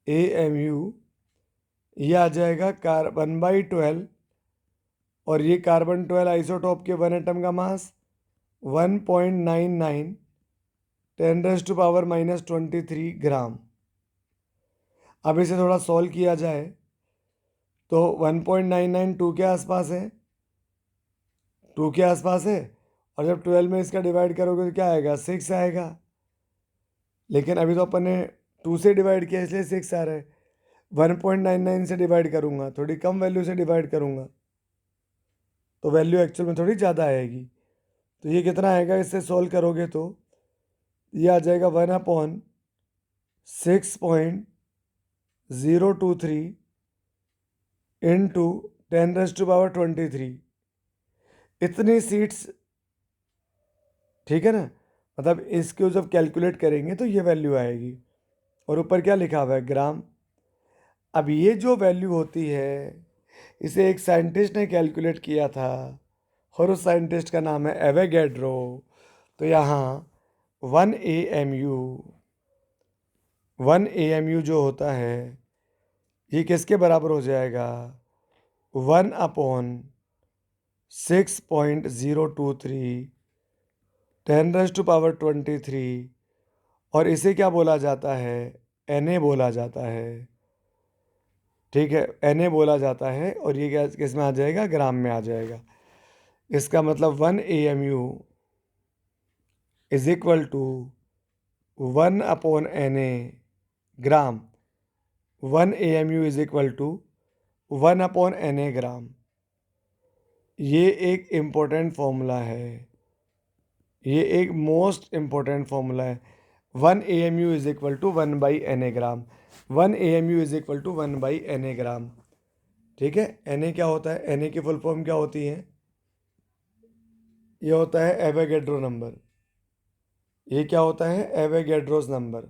AMU ये आ जाएगा 1/12, और ये कार्बन 12 आइसोटोप के वन एटम का मास 1.99 10⁻⁻23 ग्राम। अब इसे थोड़ा सॉल्व किया जाए तो 1.99 2 के आसपास है, 2 के आसपास है, और जब 12 में इसका डिवाइड करोगे तो क्या आएगा, 6 आएगा। लेकिन अभी तो अपन ने 2 से डिवाइड किया इसलिए 6 आ रहा है। 1.99 से डिवाइड करूँगा, थोड़ी कम वैल्यू से डिवाइड करूँगा तो वैल्यू एक्चुअल में थोड़ी ज़्यादा आएगी। तो ये कितना आएगा, इससे सॉल्व करोगे तो ये आ जाएगा 1/6.023 इंटू 10⁻23। इतनी सीट्स, ठीक है ना। मतलब इसको जब कैलकुलेट करेंगे तो ये वैल्यू आएगी, और ऊपर क्या लिखा हुआ है, ग्राम। अब ये जो वैल्यू होती है इसे एक साइंटिस्ट ने कैलकुलेट किया था, और उस साइंटिस्ट का नाम है एवोगैड्रो। तो यहाँ 1 AMU जो होता है ये किसके बराबर हो जाएगा, 1/6.023 10⁻23, और इसे क्या बोला जाता है, Na बोला जाता है। ठीक है, Na बोला जाता है, और ये क्या किस में आ जाएगा, ग्राम में आ जाएगा। इसका मतलब 1 AMU is equal to 1/Na gram. 1 AMU is equal to 1/Na gram. ये एक इम्पोर्टेंट फॉर्मूला है। ये एक मोस्ट इम्पोर्टेंट फॉर्मूला है। 1 AMU is equal to 1/Na gram. 1 AMU is equal to 1/Na gram. ठीक है, Na क्या होता है? Na की फुल फॉर्म क्या होती है? ये होता है एवोगैड्रो नंबर। ये क्या होता है? Avogadro's number.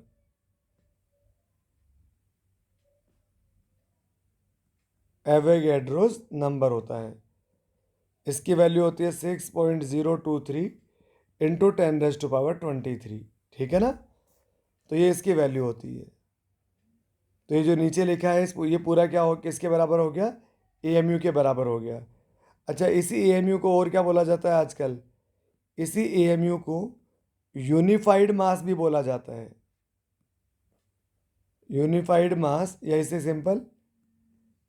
एवोगैड्रोस नंबर होता है। इसकी वैल्यू होती है 6.023 इंटू 10⁻23। ठीक है ना? तो ये इसकी वैल्यू होती है। तो ये जो नीचे लिखा है ये पूरा क्या हो, किसके बराबर हो गया? AMU के बराबर हो गया। अच्छा, इसी AMU को और क्या बोला जाता है आजकल? इसी AMU को यूनिफाइड मास भी बोला जाता है। यूनिफाइड मास, या इसे सिंपल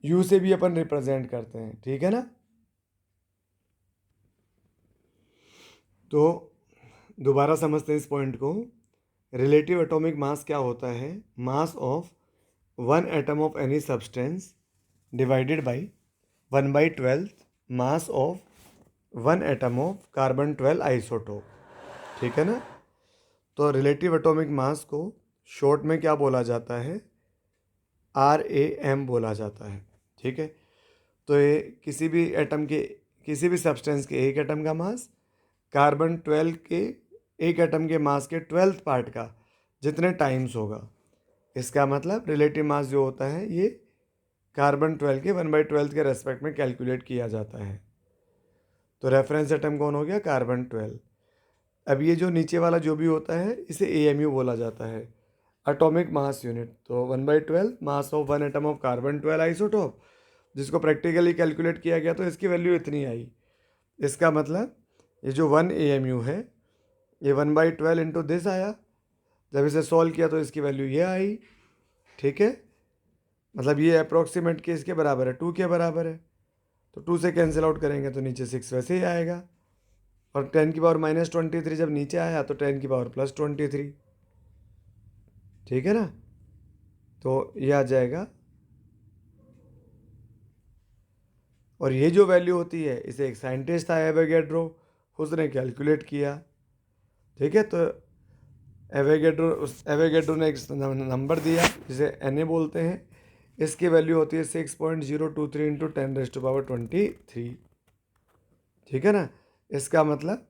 U से भी अपन रिप्रेजेंट करते हैं। ठीक है ना? तो दोबारा समझते हैं इस पॉइंट को। रिलेटिव एटॉमिक मास क्या होता है? मास of one atom of any substance divided by 1/12 mass of one atom of carbon 12 isotope. ठीक है ना? तो रिलेटिव एटॉमिक मास को शॉर्ट में क्या बोला जाता है? RAM बोला जाता है। ठीक है, तो ये किसी भी सब्सटेंस के एक एटम का मास कार्बन 12 के एक एटम के मास के 12th पार्ट का जितने टाइम्स होगा। इसका मतलब रिलेटिव मास जो होता है ये कार्बन 12 के 1/12 के रेस्पेक्ट में कैलकुलेट किया जाता है। तो रेफरेंस एटम कौन हो गया? कार्बन 12। अब ये जो नीचे वाला जो भी होता है इसे AMU बोला जाता है, एटॉमिक मास यूनिट। तो 1/12 मास of one atom of carbon 12 isotope, जिसको प्रैक्टिकली कैलकुलेट किया गया तो इसकी वैल्यू इतनी आई। इसका मतलब ये जो 1 AMU है ये 1/12 इंटू दिस आया। जब इसे सॉल्व किया तो इसकी वैल्यू ये आई। ठीक है, मतलब ये अप्रोक्सीमेट के इसके बराबर है, 2 के बराबर है। तो 2 से कैंसिल आउट करेंगे तो नीचे 6 वैसे ही आएगा। और 10⁻⁻23 जब नीचे आया तो 10⁻+23। ठीक है ना? तो ये आ जाएगा। और ये जो वैल्यू होती है इसे एक साइंटिस्ट था एवोगैड्रो, उसने कैलकुलेट किया। ठीक है, तो एवोगैड्रो ने एक नंबर दिया जिसे Na बोलते हैं। इसकी वैल्यू होती है 6.023 इंटू 10⁻23। ठीक है ना? इसका मतलब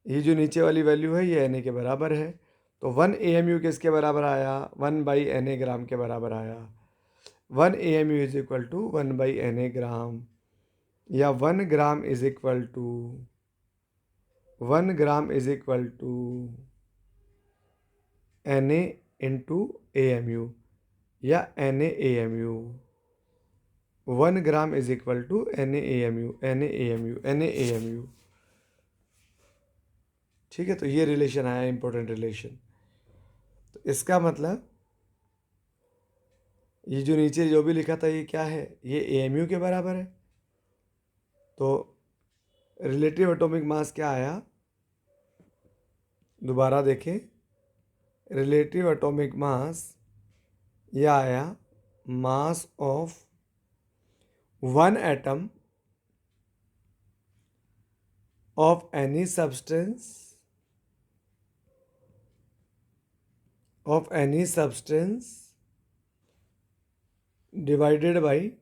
ये जो नीचे वाली वैल्यू है ये Na के बराबर है। तो 1 AMU किसके बराबर आया? 1/Na ग्राम के बराबर आया। 1 AMU is equal to 1/Na gram, या 1 gram is equal to 1 gram is equal to Na into AMU, या NaAMU। 1 gram is equal to NaAMU, NaAMU, NaAMU। ठीक है, तो ये रिलेशन आया, इंपॉर्टेंट रिलेशन। तो इसका मतलब ये जो नीचे जो भी लिखा था ये क्या है? ये AMU के बराबर है। तो रिलेटिव एटॉमिक मास क्या आया? दोबारा देखें, रिलेटिव एटॉमिक मास यह आया मास of one atom of any substance divided by,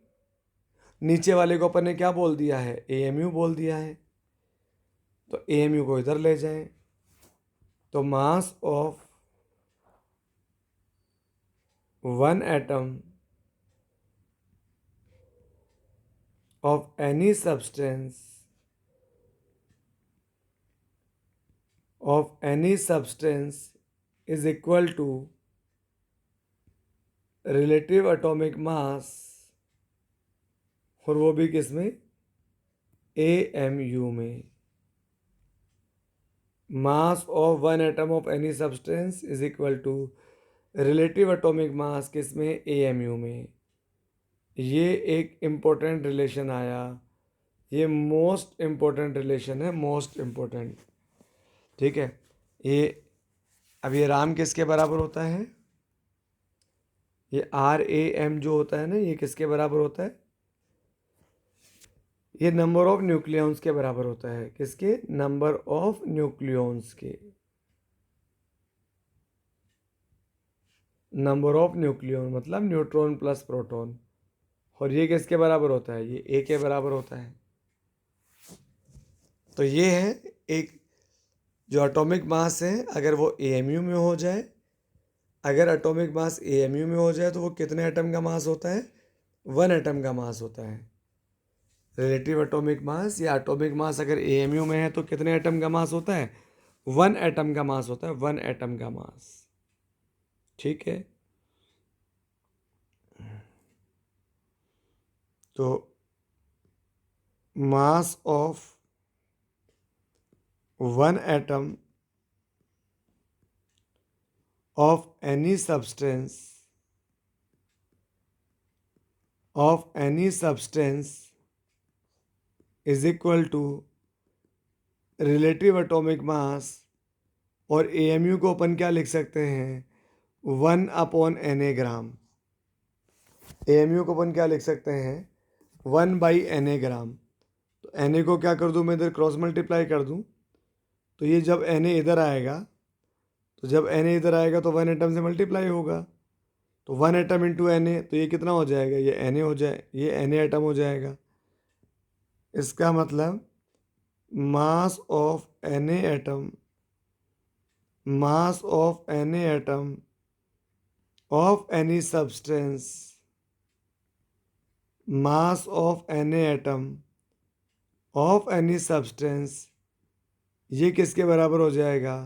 नीचे वाले को अपन ने क्या बोल दिया है? AMU बोल दिया है। तो AMU को इधर ले जाएं, तो mass of one atom of any substance is equal to relative atomic mass, और वो भी किस में? AMU में। Mass of one atom of any substance is equal to relative atomic mass किस में? AMU में। ये एक इम्पोर्टेंट रिलेशन आया। ये मोस्ट इम्पोर्टेंट रिलेशन है, मोस्ट इम्पोर्टेंट। ठीक है, ये अब ये राम किसके बराबर होता है? ये RAM जो होता है ना, ये किसके बराबर होता है? ये नंबर ऑफ न्यूक्लियॉन्स के बराबर होता है। किसके? नंबर ऑफ न्यूक्लियॉन्स के। नंबर ऑफ न्यूक्लियॉन मतलब न्यूट्रॉन प्लस प्रोटॉन। और ये किसके बराबर होता है? ये ए के बराबर होता है। तो ये है एक जो एटॉमिक मास है, अगर वो एएमयू में हो जाए, अगर एटॉमिक मास एएमयू में हो जाए तो वो कितने एटम का मास होता है? 1 एटम का मास होता है। रिलेटिव एटॉमिक मास या एटॉमिक मास अगर एएमयू में है तो कितने एटम का मास होता है? 1 एटम का मास होता है। 1 एटम का मास। ठीक है। तो mass of 1 atom of any substance is equal to relative atomic mass. और एएमयू को अपन क्या लिख सकते हैं? 1/Na ग्राम। एएमयू को अपन क्या लिख सकते हैं? 1/Na ग्राम। तो Na को क्या कर दूं मैं? इधर क्रॉस मल्टीप्लाई कर दूं तो ये जब Na इधर आएगा, तो जब Na इधर आएगा तो 1 एटम से मल्टीप्लाई होगा। तो 1 एटम इंटू Na, तो ये कितना हो जाएगा? ये Na हो जाए, ये Na एटम हो जाएगा। इसका मतलब mass of Na atom, mass of Na atom of any substance, mass of Na atom of any substance, ये किसके बराबर हो जाएगा?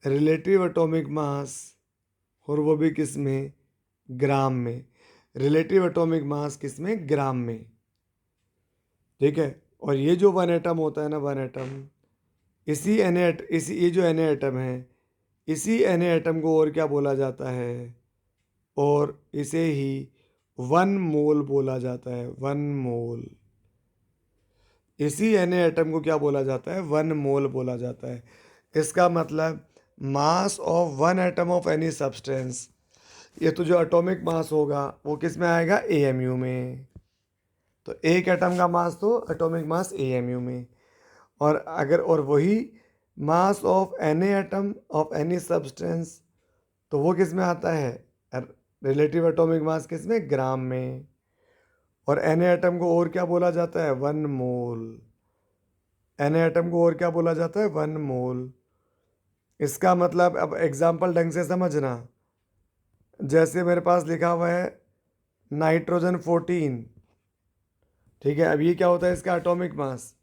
Relative atomic mass. और वो भी किस में? ग्राम में। रिलेटिव एटॉमिक मास किस में? ग्राम में। ठीक है। और ये जो 1 एटम होता है ना, 1 एटम, इसी ये जो Na एटम है, इसी Na एटम को और क्या बोला जाता है? और इसे ही 1 मोल बोला जाता है। 1 मोल। इसी Na एटम को क्या बोला जाता है? 1 मोल बोला जाता है। इसका मतलब mass of 1 atom of any substance, ये तो जो एटॉमिक मास होगा वो किस में आएगा? एएमयू में। तो एक एटम का मास तो एटॉमिक मास एएमयू में। और वही mass of any atom of any substance, तो वो किस में आता है? रिलेटिव एटॉमिक मास किस में? ग्राम में। और एनी एटम को और क्या बोला जाता है? 1 मोल। एनी एटम को और क्या बोला जाता है? 1 मोल। इसका मतलब अब एग्जाम्पल ढंग से समझना। जैसे मेरे पास लिखा हुआ है नाइट्रोजन 14। ठीक है। अब ये क्या होता है? इसका एटॉमिक मास।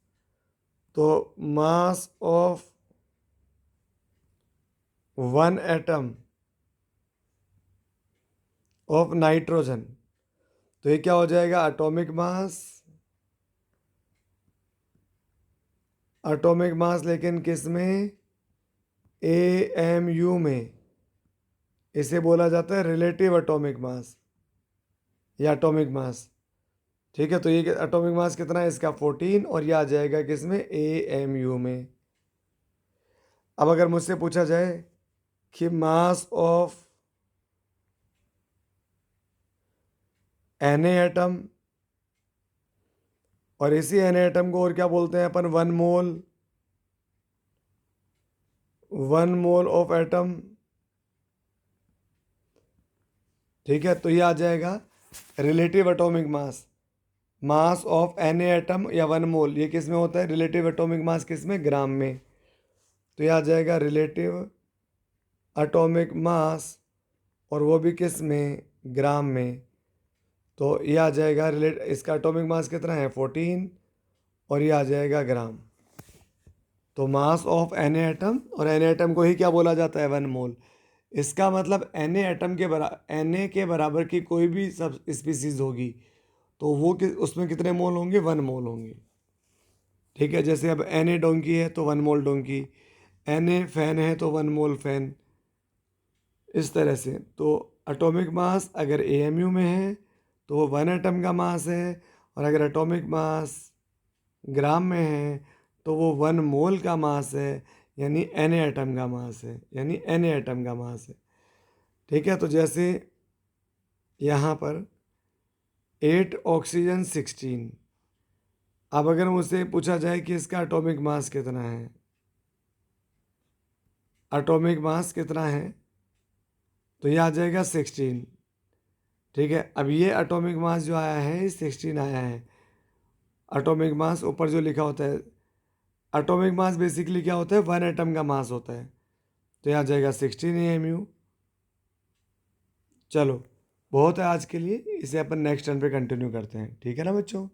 तो mass of 1 atom of nitrogen, तो ये क्या हो जाएगा? Atomic mass. एटॉमिक मास लेकिन किस में? एएमयू में। इसे बोला जाता है रिलेटिव एटॉमिक मास या एटॉमिक मास। ठीक है। तो ये एटॉमिक मास कितना है इसका? 14। और ये आ जाएगा किस में? एएमयू में। अब अगर मुझसे पूछा जाए कि मास ऑफ Na एटम, और इसी Na एटम को और क्या बोलते हैं अपन? 1 मोल। 1 मोल ऑफ एटम। ठीक है। तो ये आ जाएगा relative atomic mass. Mass of Na atom या 1 मोल, ये किस में होता है? रिलेटिव एटॉमिक मास किस में? ग्राम में। तो ये आ जाएगा रिलेटिव एटॉमिक मास, और वो भी किस में? ग्राम में। तो ये आ जाएगा इसका एटॉमिक मास कितना है? 14। और ये आ जाएगा ग्राम। तो मास ऑफ Na एटम, और Na एटम को ही क्या बोला जाता है? 1 मोल। इसका मतलब Na एटम के बराबर, Na के बराबर की कोई भी सब स्पीसीज होगी तो वो उसमें कितने मोल होंगे? 1 मोल होंगे। ठीक है। जैसे अब Na डोंकी है तो 1 मोल डोंकी, Na फैन है तो 1 मोल फैन। इस तरह से तो एटॉमिक मास अगर एएमयू में है तो वो 1 एटम का मास है, और अगर एटॉमिक मास ग्राम में है तो वो 1 मोल का मास है, यानी Na एटम का मास है, यानी Na एटम का मास है। ठीक है। तो जैसे यहाँ पर 8 ऑक्सीजन 16, अब अगर मुझसे पूछा जाए कि इसका एटॉमिक मास कितना है, एटॉमिक मास कितना है, तो ये आ जाएगा 16। ठीक है, अब ये एटॉमिक मास जो आया है 16 आया है। एटॉमिक मास ऊपर जो लिखा होता है, एटॉमिक मास बेसिकली क्या होता है, वन एटम का मास होता है, तो यहाँ आ जाएगा 16 AMU। चलो, बहुत है आज के लिए, इसे अपन नेक्स्ट टर्न पे कंटिन्यू करते हैं, ठीक है ना बच्चों।